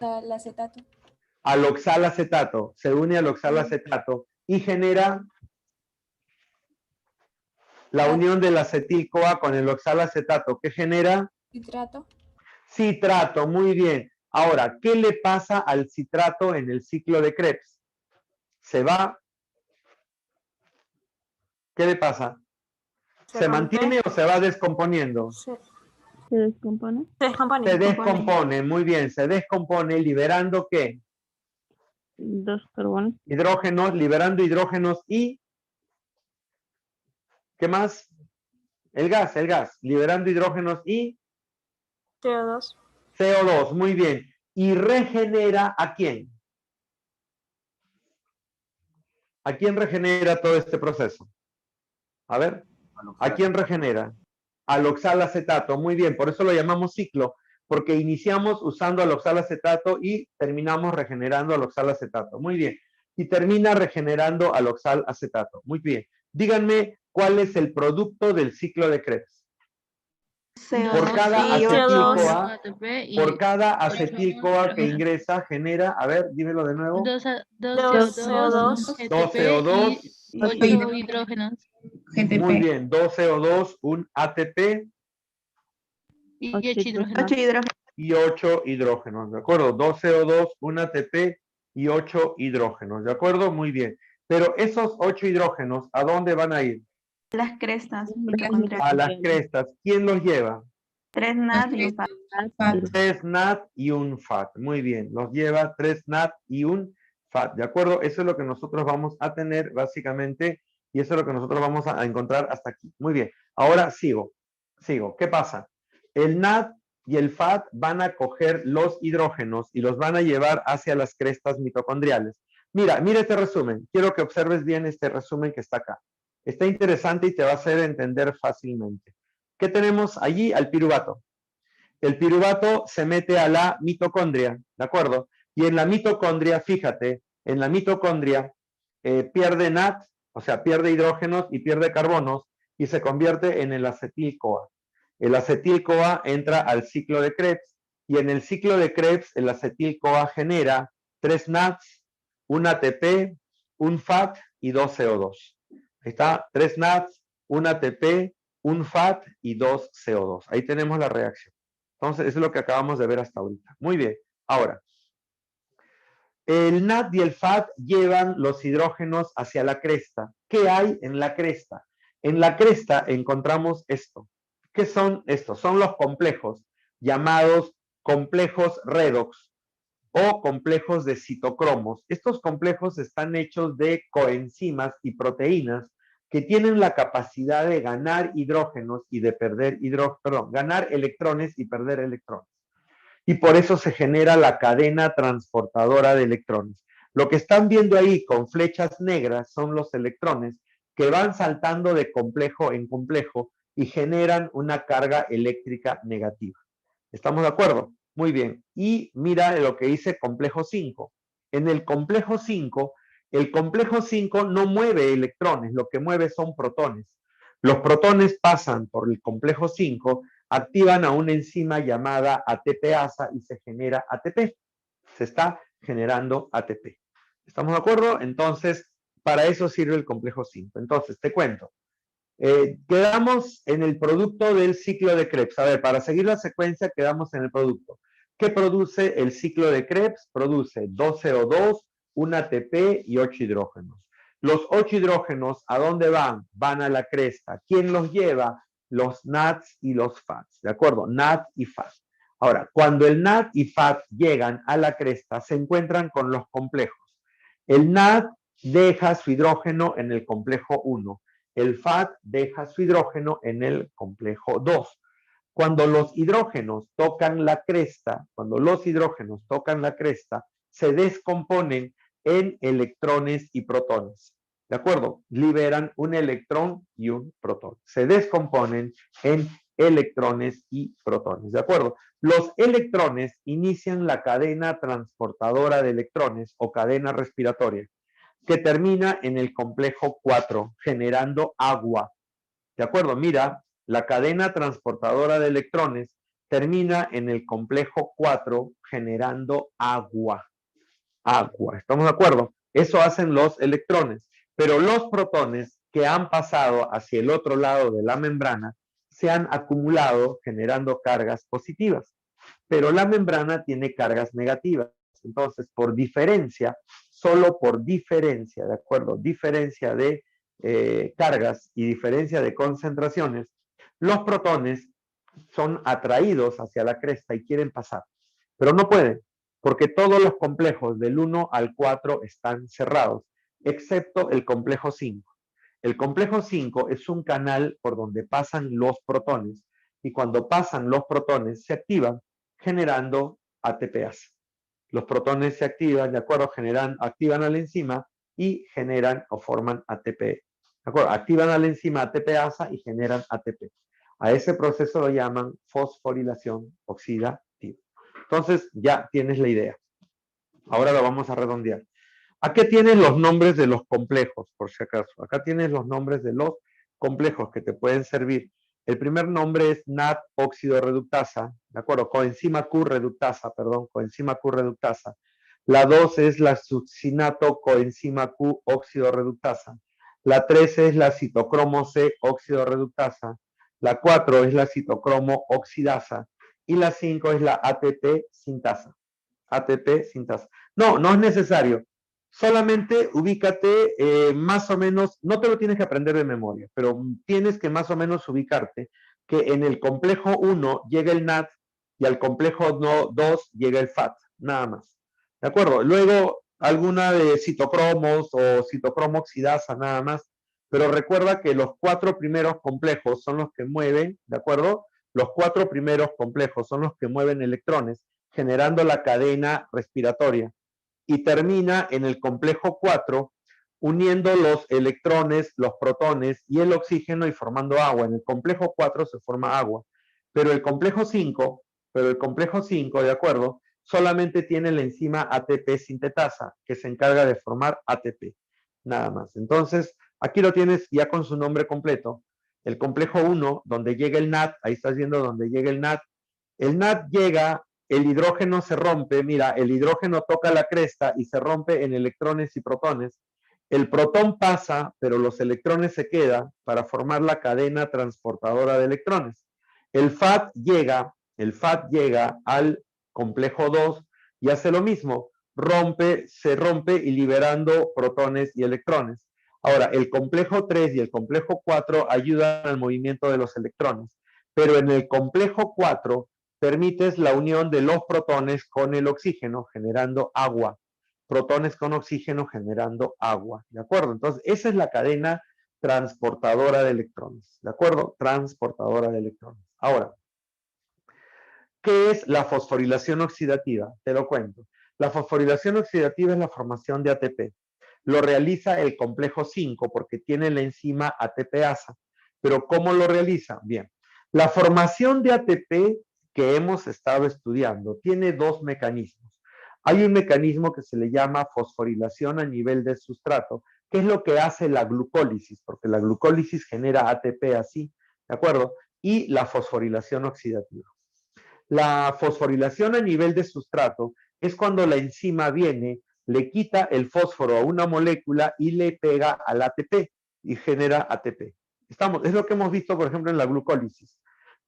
El acetato. Al oxalacetato. Se une al oxalacetato y genera la unión del acetil-CoA con el oxalacetato. ¿Qué genera? Citrato. Citrato, muy bien. Ahora, ¿qué le pasa al citrato en el ciclo de Krebs? ¿Se va? ¿Qué le pasa? ¿Se mantiene o se va descomponiendo? Se descompone. Se descompone. Se descompone, muy bien. Se descompone liberando ¿qué? 2 carbonos. Hidrógenos, liberando hidrógenos y ¿qué más? El gas, liberando hidrógenos y CO2. CO2, muy bien. ¿Y regenera a quién? ¿A quién regenera todo este proceso? A ver, ¿a quién regenera? Al oxalacetato, muy bien, por eso lo llamamos ciclo, porque iniciamos usando al oxalacetato y terminamos regenerando al oxalacetato, muy bien. Y termina regenerando al oxalacetato, muy bien. Díganme, ¿cuál es el producto del ciclo de Krebs? Por cada y acetil-CoA, ATP y por cada 8 acetil-CoA que hidrógenos. ingresa, genera, a ver, dímelo de nuevo, 2 2 CO2, CO2, CO2 y 8 hidrógenos. muy bien, 2 CO2, un ATP Y 8 hidrógenos. 8 hidrógenos. y 8 hidrógenos, ¿de acuerdo? 2 CO2, un ATP y 8 hidrógenos, ¿de acuerdo? Muy bien. Pero esos 8 hidrógenos, ¿a dónde van a ir? Las crestas A mitocondriales. las crestas. ¿Quién los lleva? 3 NAD y un FAD. 3 NAD y un FAT. Muy bien, los lleva 3 NAD y un FAT, ¿de acuerdo? Eso es lo que nosotros vamos a tener básicamente y eso es lo que nosotros vamos a encontrar hasta aquí. Muy bien, ahora sigo. ¿Qué pasa? El NAD y el FAT van a coger los hidrógenos y los van a llevar hacia las crestas mitocondriales. Mira este resumen. Quiero que observes bien este resumen que está acá. Está interesante y te va a hacer entender fácilmente. ¿Qué tenemos allí? Al piruvato. El piruvato se mete a la mitocondria, ¿de acuerdo? Y en la mitocondria, fíjate, en la mitocondria pierde NAD, o sea, pierde hidrógenos y pierde carbonos y se convierte en el acetil-CoA. El acetil-CoA entra al ciclo de Krebs y en el ciclo de Krebs el acetil-CoA genera 3 NADs, un ATP, un FAT y 2 CO2. Ahí está, 3 NADs, un ATP, un FAT y 2 CO2. Ahí tenemos la reacción. Entonces, eso es lo que acabamos de ver hasta ahorita. Muy bien. Ahora, el NAD y el FAT llevan los hidrógenos hacia la cresta. ¿Qué hay en la cresta? En la cresta encontramos esto. ¿Qué son estos? Son los complejos llamados complejos redox o complejos de citocromos. Estos complejos están hechos de coenzimas y proteínas que tienen la capacidad de ganar hidrógenos y de perder ganar electrones y perder electrones. Y por eso se genera la cadena transportadora de electrones. Lo que están viendo ahí con flechas negras son los electrones que van saltando de complejo en complejo y generan una carga eléctrica negativa. ¿Estamos de acuerdo? Muy bien. Y mira lo que dice complejo 5. En el complejo 5, el complejo 5 no mueve electrones, lo que mueve son protones. Los protones pasan por el complejo 5, activan a una enzima llamada ATPasa y se genera ATP. Se está generando ATP. ¿Estamos de acuerdo? Entonces, para eso sirve el complejo 5. Entonces, te cuento. Quedamos en el producto del ciclo de Krebs. A ver, para seguir la secuencia, quedamos en el producto. ¿Qué produce el ciclo de Krebs? Produce 2 CO2, un ATP y 8 hidrógenos. Los 8 hidrógenos, ¿a dónde van? Van a la cresta. ¿Quién los lleva? Los NADs y los FATs. ¿De acuerdo? NAD y FAT. Ahora, cuando el NAD y FAT llegan a la cresta, se encuentran con los complejos. El NAD deja su hidrógeno en el complejo 1. El FAT deja su hidrógeno en el complejo 2. Cuando los hidrógenos tocan la cresta, se descomponen en electrones y protones. ¿De acuerdo? Liberan un electrón y un protón. Se descomponen en electrones y protones. ¿De acuerdo? Los electrones inician la cadena transportadora de electrones o cadena respiratoria, que termina en el complejo 4, generando agua. ¿De acuerdo? Mira, la cadena transportadora de electrones termina en el complejo 4, generando agua. Agua, ¿estamos de acuerdo? Eso hacen los electrones. Pero los protones que han pasado hacia el otro lado de la membrana se han acumulado generando cargas positivas. Pero la membrana tiene cargas negativas. Entonces, por diferencia, solo por diferencia, ¿de acuerdo? Diferencia de cargas y diferencia de concentraciones, los protones son atraídos hacia la cresta y quieren pasar, pero no pueden, porque todos los complejos del 1 al 4 están cerrados, excepto el complejo 5. El complejo 5 es un canal por donde pasan los protones y cuando pasan los protones se activan generando ATPasa. Los protones se activan, ¿de acuerdo? Activan a la enzima y generan o forman ATP. ¿De acuerdo? Activan a la enzima ATPasa y generan ATP. A ese proceso lo llaman fosforilación oxidativa. Entonces, ya tienes la idea. Ahora lo vamos a redondear. Aquí tienes los nombres de los complejos, por si acaso. Acá tienes los nombres de los complejos que te pueden servir. El primer nombre es NAD óxido reductasa, ¿de acuerdo? Coenzima Q reductasa, perdón, coenzima Q reductasa. La 2 es la succinato coenzima Q óxido reductasa. La 3 es la citocromo C óxido reductasa. La 4 es la citocromo oxidasa. Y la 5 es la ATP sintasa. ATP sintasa. No, no es necesario. Solamente ubícate más o menos, no te lo tienes que aprender de memoria, pero tienes que más o menos ubicarte que en el complejo 1 llega el NAD y al complejo 2 llega el FAT, nada más. ¿De acuerdo? Luego alguna de citocromos o citocromo oxidasa, nada más. Pero recuerda que los 4 primeros complejos son los que mueven, ¿de acuerdo? Los 4 primeros complejos son los que mueven electrones, generando la cadena respiratoria. Y termina en el complejo 4, uniendo los electrones, los protones y el oxígeno y formando agua. En el complejo 4 se forma agua. Pero el complejo 5, ¿de acuerdo? Solamente tiene la enzima ATP sintetasa, que se encarga de formar ATP. Nada más. Entonces, aquí lo tienes ya con su nombre completo. El complejo 1, donde llega el NAD, ahí estás viendo donde llega el NAD. El NAD llega, el hidrógeno se rompe, mira, el hidrógeno toca la cresta y se rompe en electrones y protones. El protón pasa, pero los electrones se quedan para formar la cadena transportadora de electrones. El FAT llega al complejo 2 y hace lo mismo, se rompe y liberando protones y electrones. Ahora, el complejo 3 y el complejo 4 ayudan al movimiento de los electrones, pero en el complejo 4 permites la unión de los protones con el oxígeno, generando agua. Protones con oxígeno generando agua, ¿de acuerdo? Entonces, esa es la cadena transportadora de electrones, ¿de acuerdo? Transportadora de electrones. Ahora, ¿qué es la fosforilación oxidativa? Te lo cuento. La fosforilación oxidativa es la formación de ATP. Lo realiza el complejo 5 porque tiene la enzima ATPasa. ¿Pero cómo lo realiza? Bien, la formación de ATP que hemos estado estudiando tiene dos mecanismos. Hay un mecanismo que se le llama fosforilación a nivel del sustrato, que es lo que hace la glucólisis, porque la glucólisis genera ATP así, ¿de acuerdo? Y la fosforilación oxidativa. La fosforilación a nivel de sustrato es cuando la enzima viene, le quita el fósforo a una molécula y le pega al ATP y genera ATP. Es lo que hemos visto, por ejemplo, en la glucólisis.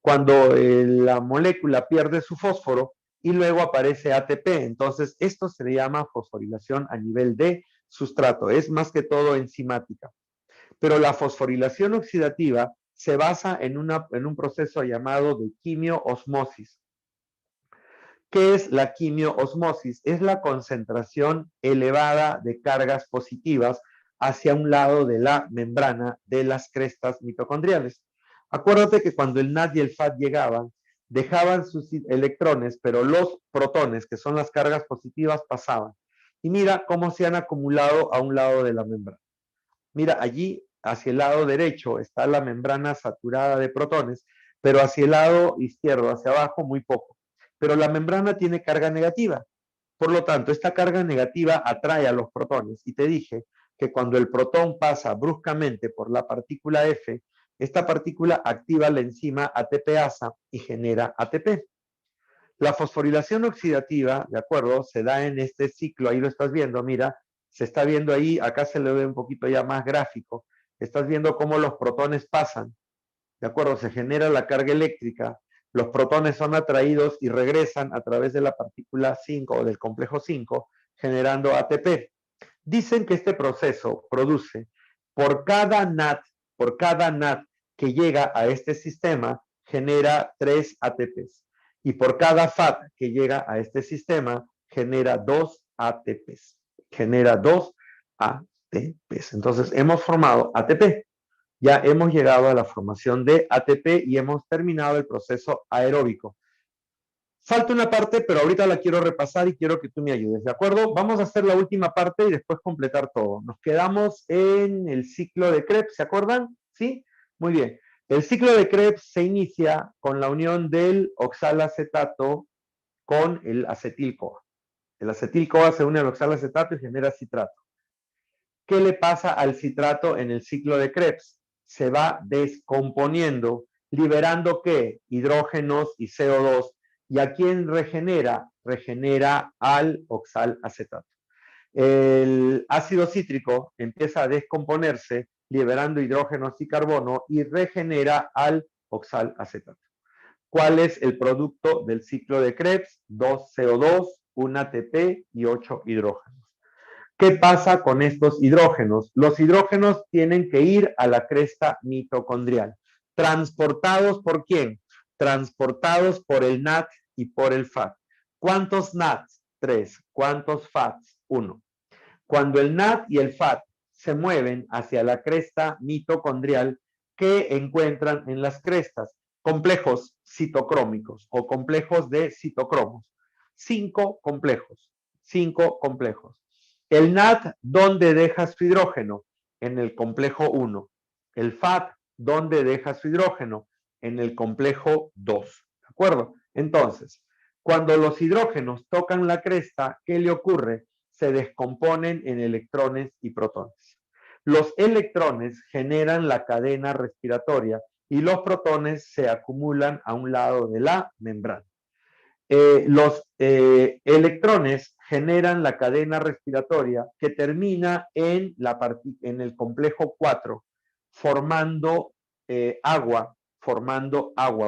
Cuando la molécula pierde su fósforo y luego aparece ATP. Entonces, esto se le llama fosforilación a nivel de sustrato. Es más que todo enzimática. Pero la fosforilación oxidativa se basa en un proceso llamado de quimioosmosis. ¿Qué es la quimioosmosis? Es la concentración elevada de cargas positivas hacia un lado de la membrana de las crestas mitocondriales. Acuérdate que cuando el NAD y el FAT llegaban, dejaban sus electrones, pero los protones, que son las cargas positivas, pasaban. Y mira cómo se han acumulado a un lado de la membrana. Mira, allí, hacia el lado derecho, está la membrana saturada de protones, pero hacia el lado izquierdo, hacia abajo, muy poco. Pero la membrana tiene carga negativa. Por lo tanto, esta carga negativa atrae a los protones. Y te dije que cuando el protón pasa bruscamente por la partícula F, esta partícula activa la enzima ATPasa y genera ATP. La fosforilación oxidativa, ¿de acuerdo? Se da en este ciclo, ahí lo estás viendo, mira, se está viendo ahí, acá se le ve un poquito ya más gráfico. Estás viendo cómo los protones pasan, ¿de acuerdo? Se genera la carga eléctrica, los protones son atraídos y regresan a través de la partícula 5 o del complejo 5, generando ATP. Dicen que este proceso produce por cada NAD que llega a este sistema, genera 3 ATPs. Y por cada FAT que llega a este sistema, genera 2 ATPs. Genera 2 ATPs. Entonces, hemos formado ATP. Ya hemos llegado a la formación de ATP y hemos terminado el proceso aeróbico. Falta una parte, pero ahorita la quiero repasar y quiero que tú me ayudes, ¿de acuerdo? Vamos a hacer la última parte y después completar todo. Nos quedamos en el ciclo de Krebs, ¿se acuerdan? ¿Sí? Muy bien. El ciclo de Krebs se inicia con la unión del oxalacetato con el acetil-CoA. El acetil-CoA se une al oxalacetato y genera citrato. ¿Qué le pasa al citrato en el ciclo de Krebs? Se va descomponiendo liberando ¿qué? Hidrógenos y CO2. ¿Y a quién regenera? Regenera al oxalacetato. El ácido cítrico empieza a descomponerse, liberando hidrógenos y carbono y regenera al oxalacetato. ¿Cuál es el producto del ciclo de Krebs? 2 CO2, 1 ATP y 8 hidrógenos. ¿Qué pasa con estos hidrógenos? Los hidrógenos tienen que ir a la cresta mitocondrial. ¿Transportados por quién? Transportados por el NAT y por el FAT. ¿Cuántos NATs? 3. ¿Cuántos FATs? 1. Cuando el NAT y el FAT se mueven hacia la cresta mitocondrial, ¿qué encuentran en las crestas? Complejos citocrómicos o complejos de citocromos. 5 complejos. 5 complejos. El NAT, ¿dónde deja su hidrógeno? En el complejo 1. El FAT, ¿dónde deja su hidrógeno? En el complejo 2. ¿De acuerdo? Entonces, cuando los hidrógenos tocan la cresta, ¿qué le ocurre? Se descomponen en electrones y protones. Los electrones generan la cadena respiratoria y los protones se acumulan a un lado de la membrana. Los electrones generan la cadena respiratoria que termina en el complejo 4, formando agua,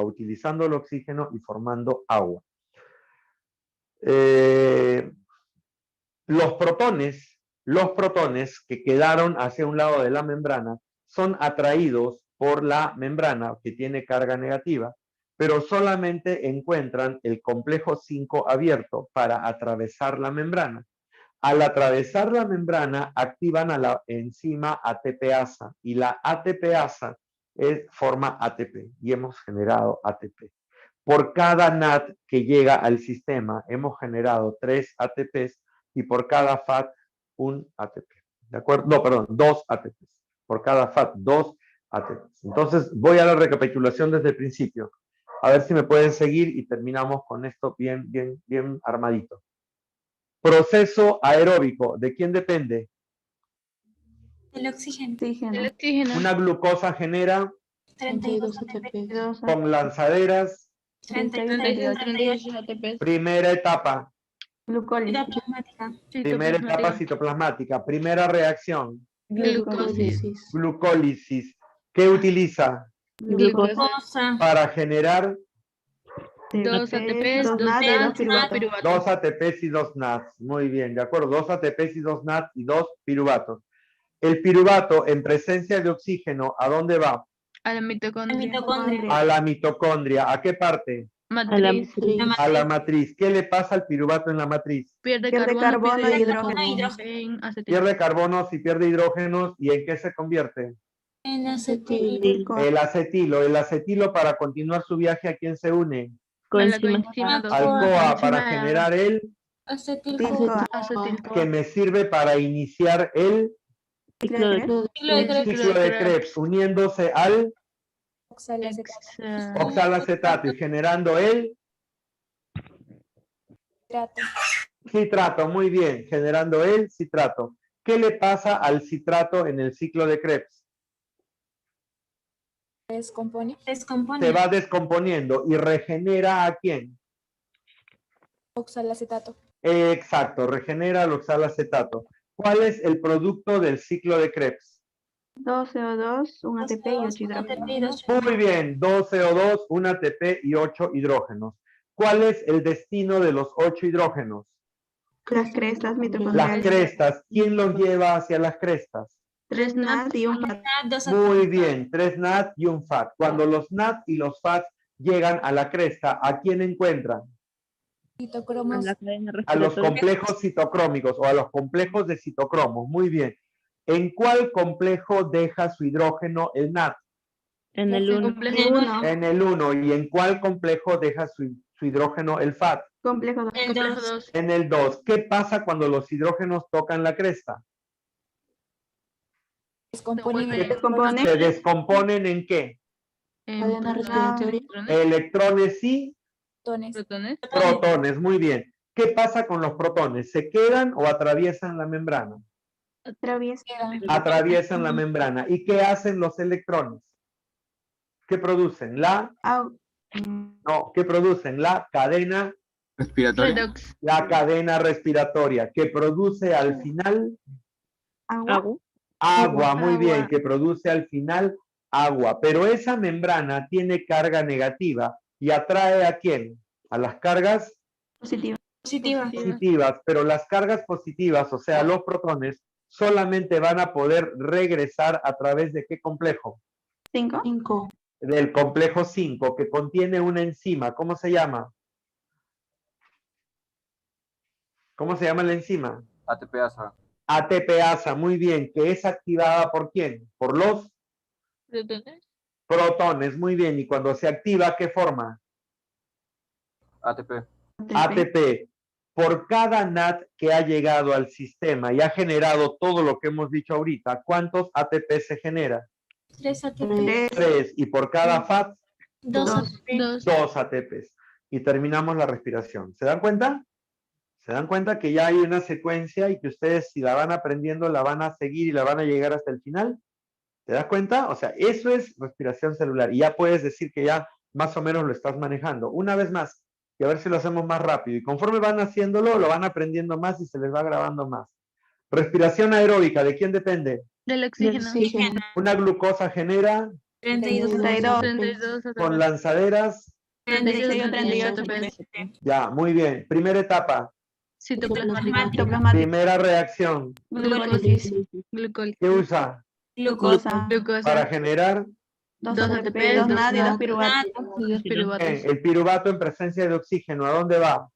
utilizando el oxígeno y formando agua. Los protones que quedaron hacia un lado de la membrana son atraídos por la membrana que tiene carga negativa, pero solamente encuentran el complejo 5 abierto para atravesar la membrana. Al atravesar la membrana, activan a la enzima ATPasa y la ATPasa forma ATP y hemos generado ATP. Por cada NAT que llega al sistema, hemos generado 3 ATPs y por cada FAT, un ATP. ¿De acuerdo? No, perdón, 2 ATPs. Por cada FAT, 2 ATPs. Entonces, voy a la recapitulación desde el principio. A ver si me pueden seguir y terminamos con esto bien armadito. Proceso aeróbico. ¿De quién depende? El oxígeno. El oxígeno. Una glucosa genera 32 ATP. con lanzaderas. 32 ATP. Primera etapa. Vida plasmática. Primera etapa citoplasmática. Primera reacción. Glucosis. Glucólisis. ¿Qué utiliza? Glucosa. Para generar 2 ATPs, 2 NAT y NADs, 2 2 piruvatos. 2 piruvatos. ATPs y 2 NADs. Muy bien, de acuerdo. 2 ATPs y 2 NADs y 2 piruvatos. El piruvato en presencia de oxígeno, ¿a dónde va? A la mitocondria. A la mitocondria. ¿A qué parte? Matriz. A la matriz. ¿Qué le pasa al piruvato en la matriz? Pierde Pierde carbono y hidrógeno. En acetil. Pierde carbono, si pierde hidrógenos, ¿y en qué se convierte? En acetil. El acetilo. El acetilo, para continuar su viaje, ¿a quién se une? Con la coenzima 2. Al CoA, Coenzima para generar el Acetil-CoA. que me sirve para iniciar el Ciclo de ciclo de Krebs, uniéndose al oxalacetato. oxalacetato y generando el citrato. Muy bien, generando el citrato. ¿Qué le pasa al citrato en el ciclo de Krebs? Se va descomponiendo y regenera ¿a quién? Oxalacetato. Exacto, regenera el oxalacetato. ¿Cuál es el producto del ciclo de Krebs? 2 CO2, 1 ATP y 8 hidrógenos. Muy bien, 2 CO2, 1 ATP y 8 hidrógenos. ¿Cuál es el destino de los 8 hidrógenos? Las crestas Las mitocondriales. crestas. ¿Quién los lleva hacia las crestas? 3 NAT y un FAT. Muy bien, 3 NAT y un FAT. Cuando los NAT y los FAT llegan a la cresta, ¿a quién encuentran? A los complejos citocrómicos o a los complejos de citocromos. Muy bien. ¿En cuál complejo deja su hidrógeno el NAT? En el 1. Uno. En el 1. ¿Y en cuál complejo deja su hidrógeno el FAT? Complejo 2. Complejo 2. En el 2. ¿Qué pasa cuando los hidrógenos tocan la cresta? Descompone. ¿Se descomponen en qué? Electrones y Protones. protones. Muy bien. ¿Qué pasa con los protones? ¿Se quedan o atraviesan la membrana? Atraviesa. Atraviesan la membrana. ¿Y qué hacen los electrones? ¿Qué producen? La, Au- no, ¿qué producen? La cadena, Respiratoria. Redox. la cadena respiratoria, que produce al final agua. agua, muy bien, Agua. que produce al final agua. Pero esa membrana tiene carga negativa y atrae ¿a quién? A las cargas Positiva. Positiva. positivas, pero las cargas positivas, o sea, los protones, solamente van a poder regresar a través de ¿qué complejo? 5. Del complejo 5, que contiene una enzima. ¿Cómo se llama? ¿Cómo se llama la enzima? ATPasa. ATPasa, muy bien, que es activada ¿por quién? Por los Protones. protones, muy bien. Y cuando se activa, ¿qué forma? ATP. ATP. Por cada NAT que ha llegado al sistema y ha generado todo lo que hemos dicho ahorita, ¿cuántos ATP se genera? 3 ATP. 3. Y por cada FAT, 2 Dos. ATP. 2 ATPs. Y terminamos la respiración. ¿Se dan cuenta? ¿Se dan cuenta que ya hay una secuencia y que ustedes, si la van aprendiendo, la van a seguir y la van a llegar hasta el final? ¿Te das cuenta? O sea, eso es respiración celular. Y ya puedes decir que ya más o menos lo estás manejando. Una vez más, y a ver si lo hacemos más rápido. Y conforme van haciéndolo, lo van aprendiendo más y se les va grabando más. Respiración aeróbica, ¿de quién depende? Del oxígeno. Una glucosa genera 32 32. 32 con ATP. lanzaderas. 36 38 ATP. Ya, muy bien. Primera etapa. Citoplasmático. Citoplasmático. Primera reacción. Glucólisis. Glucólisis. ¿Qué usa? Glucosa. Glucosa. Para generar 2 2 ATP, ATP, 2 dos NAD y 2 NAD. piruvatos. Y 2 piruvatos. el piruvato en presencia de oxígeno. ¿A dónde va?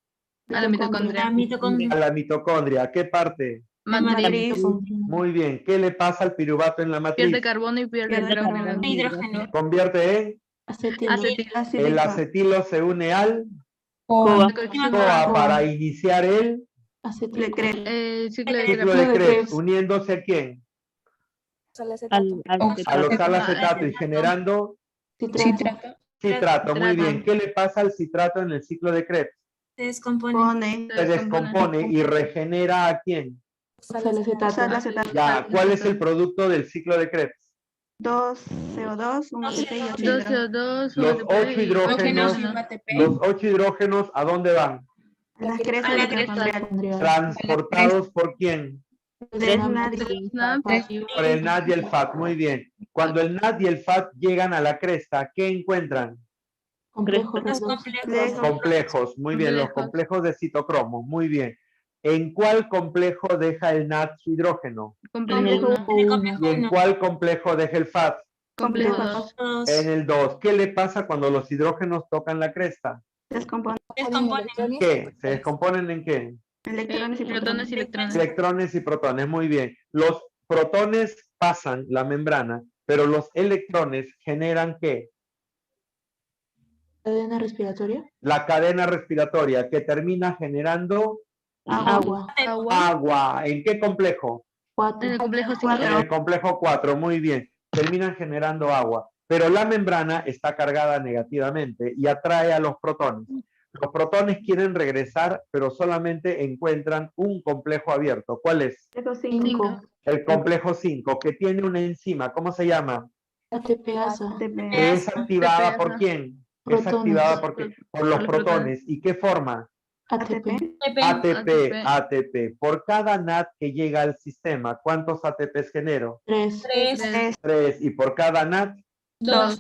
A la mitocondria. La mitocondria. A la mitocondria. ¿A qué parte? Matriz. Muy bien. ¿Qué le pasa al piruvato en la matriz? Pierde carbono y pierde hidrógeno. Hidrógeno. Convierte en Acetilo. el acetilo se une al CoA. CoA para iniciar el Ciclo de ciclo de Krebs, uniéndose a quién? Al oxalacetato y generando citrato. Muy bien. ¿Qué le pasa al citrato en el ciclo de Krebs? Se descompone. Se descompone y regenera a quién? Oxalacetato. Ya, ¿cuál es el producto del ciclo de Krebs? 2 CO2, 1 ATP y 8 2 hidrógeno. CO2, Los 8 hidrógenos, los 8 hidrógenos, ¿a dónde van? Las crestas A la mitocondriales. Transportados por quién? Del NAD y Por el NAD y el FAT. Muy bien. Cuando el NAD y el FAT llegan a la cresta, ¿qué encuentran? Los complejos. Complejos. Muy bien. Los complejos de citocromo. Muy bien. ¿En cuál complejo deja el NAD su hidrógeno? complejo 1, El complejo ¿Y en 1. cuál complejo deja el FAT? complejo 2, 2. En el 2. ¿Qué le pasa cuando los hidrógenos tocan la cresta? descompone Descompone. ¿Qué? ¿Se descomponen en qué? electrones y protones protones. y electrones. Electrones y protones, muy bien. Los protones pasan la membrana, pero los electrones generan ¿qué? Cadena respiratoria. La cadena respiratoria que termina generando Agua. Agua. agua. ¿En qué complejo? En el complejo 5. En el complejo 4, muy bien. Terminan generando agua, pero la membrana está cargada negativamente y atrae a los protones. Los protones quieren regresar, pero solamente encuentran un complejo abierto. ¿Cuál es? 5 El complejo 5, que tiene una enzima. ¿Cómo se llama? ATPasa. ATP. Que es activada por quién? Es Protones. activada por qué? Por los protones. ¿Y qué forma? ATP. ATP, ATP. Por cada NAT que llega al sistema, ¿cuántos ATPs genero? 3. 3. 3. Y por cada NAT, 2.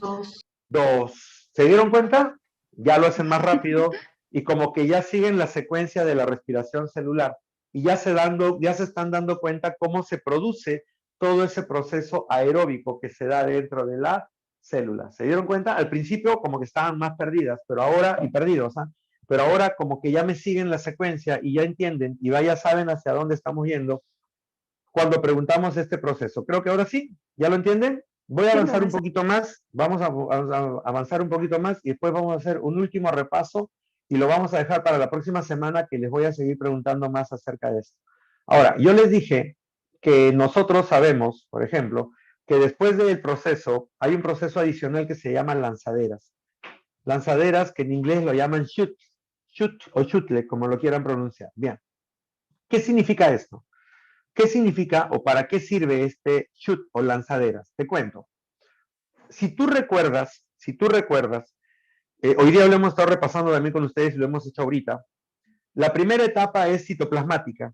2. ¿Se dieron cuenta? Ya lo hacen más rápido y como que ya siguen la secuencia de la respiración celular y ya se están dando cuenta cómo se produce todo ese proceso aeróbico que se da dentro de la célula. ¿Se dieron cuenta? Al principio como que estaban más perdidas, pero ahora, y perdidos, ¿ah? Pero ahora como que ya me siguen la secuencia y ya entienden y ya saben hacia dónde estamos yendo cuando preguntamos este proceso. Creo que ahora sí, ¿ya lo entienden? Voy a avanzar un poquito más, vamos a avanzar un poquito más y después vamos a hacer un último repaso y lo vamos a dejar para la próxima semana que les voy a seguir preguntando más acerca de esto. Ahora, yo les dije que nosotros sabemos, por ejemplo, que después del proceso hay un proceso adicional que se llama lanzaderas. Lanzaderas que en inglés lo llaman shoot o shootle, como lo quieran pronunciar. Bien. ¿Qué significa esto? ¿Qué significa o para qué sirve este shoot o lanzaderas? Te cuento. Si tú recuerdas Si tú recuerdas, hoy día lo hemos estado repasando también con ustedes y lo hemos hecho ahorita. La primera etapa es citoplasmática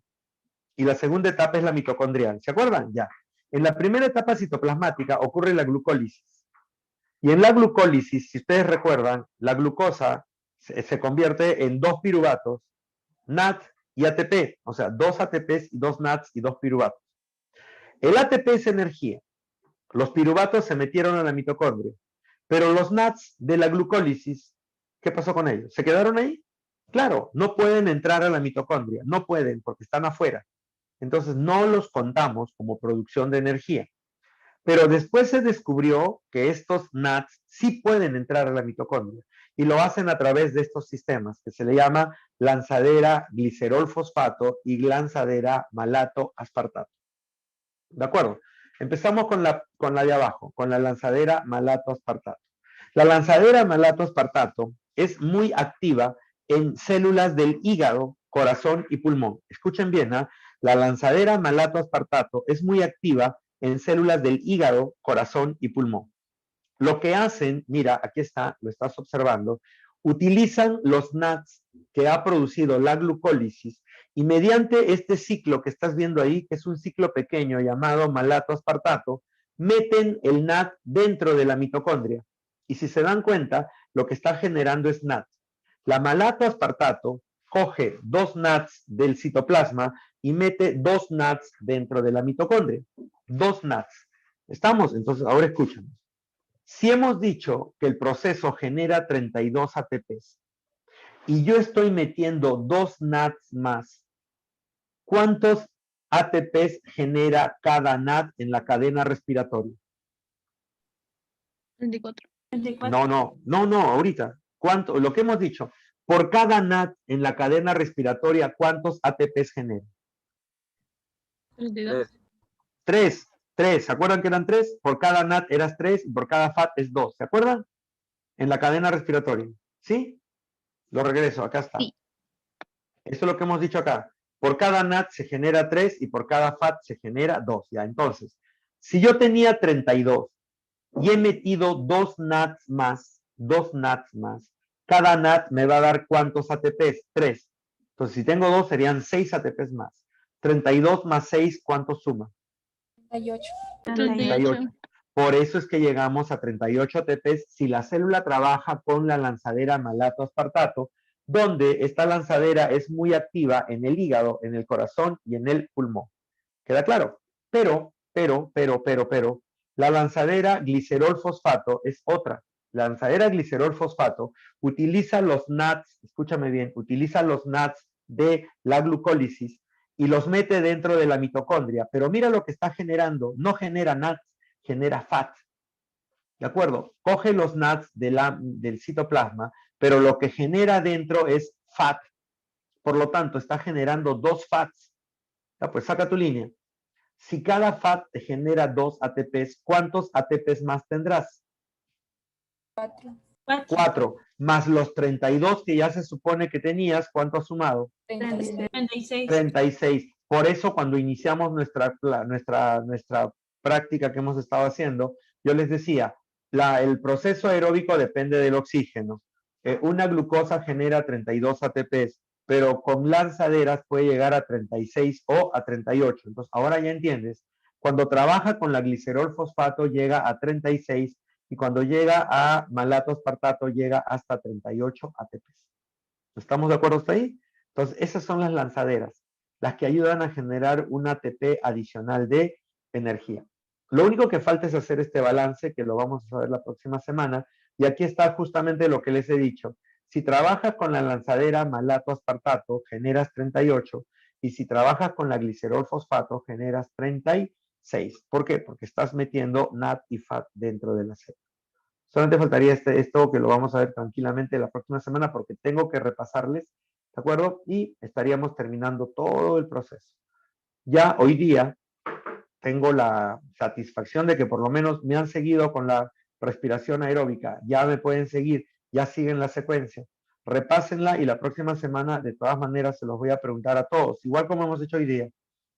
y la segunda etapa es la mitocondrial. ¿Se acuerdan? Ya. En la primera etapa citoplasmática ocurre la glucólisis. Y en la glucólisis, si ustedes recuerdan, la glucosa se convierte en 2 piruvatos, NAD y ATP, o sea, 2 ATPs y 2 NADs y 2 piruvatos. El ATP es energía. Los piruvatos se metieron a la mitocondria. Pero los NADs de la glucólisis, ¿qué pasó con ellos? ¿Se quedaron ahí? Claro, no pueden entrar a la mitocondria, no pueden porque están afuera. Entonces no los contamos como producción de energía. Pero después se descubrió que estos NADs sí pueden entrar a la mitocondria y lo hacen a través de estos sistemas que se le llama lanzadera glicerol fosfato y lanzadera malato aspartato. ¿De acuerdo? Empezamos con la de abajo, con la lanzadera malato aspartato. La lanzadera malato aspartato es muy activa en células del hígado, corazón y pulmón. Escuchen bien, ¿eh? La lanzadera malato aspartato es muy activa en células del hígado, corazón y pulmón. Lo que hacen, mira, aquí está, lo estás observando, utilizan los NADs que ha producido la glucólisis y mediante este ciclo que estás viendo ahí, que es un ciclo pequeño llamado malato aspartato, meten el NAD dentro de la mitocondria. Y si se dan cuenta, lo que está generando es NAD. La malato aspartato coge 2 NADs del citoplasma y mete 2 NADs dentro de la mitocondria. 2 NADs. ¿Estamos? Entonces, ahora escúchanos. Si hemos dicho que el proceso genera 32 ATPs y yo estoy metiendo 2 NADs más, ¿cuántos ATPs genera cada NAD en la cadena respiratoria? 34. No, ahorita. ¿Cuánto? Lo que hemos dicho, por cada NAD en la cadena respiratoria, ¿cuántos ATPs genera? 32. 3. ¿Se acuerdan que eran 3? Por cada NAD eras 3 y por cada FAT es 2. ¿Se acuerdan? En la cadena respiratoria. ¿Sí? Lo regreso, acá está. Sí. Eso es lo que hemos dicho acá. Por cada NAD se genera 3 y por cada FAT se genera 2. Ya, entonces, si yo tenía 32 y he metido 2 NADs más, cada NAD me va a dar ¿cuántos ATPs? 3. Entonces, si tengo 2, serían 6 ATPs más. 32 más 6, ¿cuánto suma? 38. Por eso es que llegamos a 38 ATPs si la célula trabaja con la lanzadera malato aspartato, donde esta lanzadera es muy activa en el hígado, en el corazón y en el pulmón. ¿Queda claro? Pero, la lanzadera glicerol fosfato es otra. La lanzadera glicerol fosfato utiliza los NADs, escúchame bien, utiliza los NADs de la glucólisis y los mete dentro de la mitocondria. Pero mira lo que está generando. No genera NADs, genera FAT. ¿De acuerdo? Coge los NADs del citoplasma, pero lo que genera dentro es FAT. Por lo tanto, está generando 2 FATs. Ya, pues saca tu línea. Si cada FAT te genera 2 ATPs, ¿cuántos ATPs más tendrás? 4. Más los 32 que ya se supone que tenías, ¿cuánto has sumado? 36. 36. Por eso cuando iniciamos nuestra práctica que hemos estado haciendo, yo les decía, el proceso aeróbico depende del oxígeno. Una glucosa genera 32 ATPs, pero con lanzaderas puede llegar a 36 o a 38. Entonces, ahora ya entiendes, cuando trabaja con la glicerol fosfato llega a 36 y cuando llega a malato aspartato llega hasta 38 ATPs. ¿Estamos de acuerdo hasta ahí? Entonces, esas son las lanzaderas, las que ayudan a generar un ATP adicional de energía. Lo único que falta es hacer este balance, que lo vamos a saber la próxima semana, y aquí está justamente lo que les he dicho. Si trabajas con la lanzadera malato aspartato, generas 38, y si trabajas con la glicerol fosfato, generas 36. ¿Por qué? Porque estás metiendo NAD y FAT dentro de la célula. Solamente faltaría esto que lo vamos a ver tranquilamente la próxima semana porque tengo que repasarles, ¿de acuerdo? Y estaríamos terminando todo el proceso. Ya hoy día tengo la satisfacción de que por lo menos me han seguido con la respiración aeróbica, ya me pueden seguir, ya siguen la secuencia. Repásenla y la próxima semana de todas maneras se los voy a preguntar a todos, igual como hemos hecho hoy día,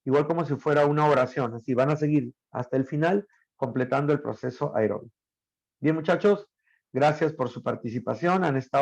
igual como si fuera una oración, así van a seguir hasta el final completando el proceso aeróbico. Bien, muchachos, Gracias por su participación. Han estado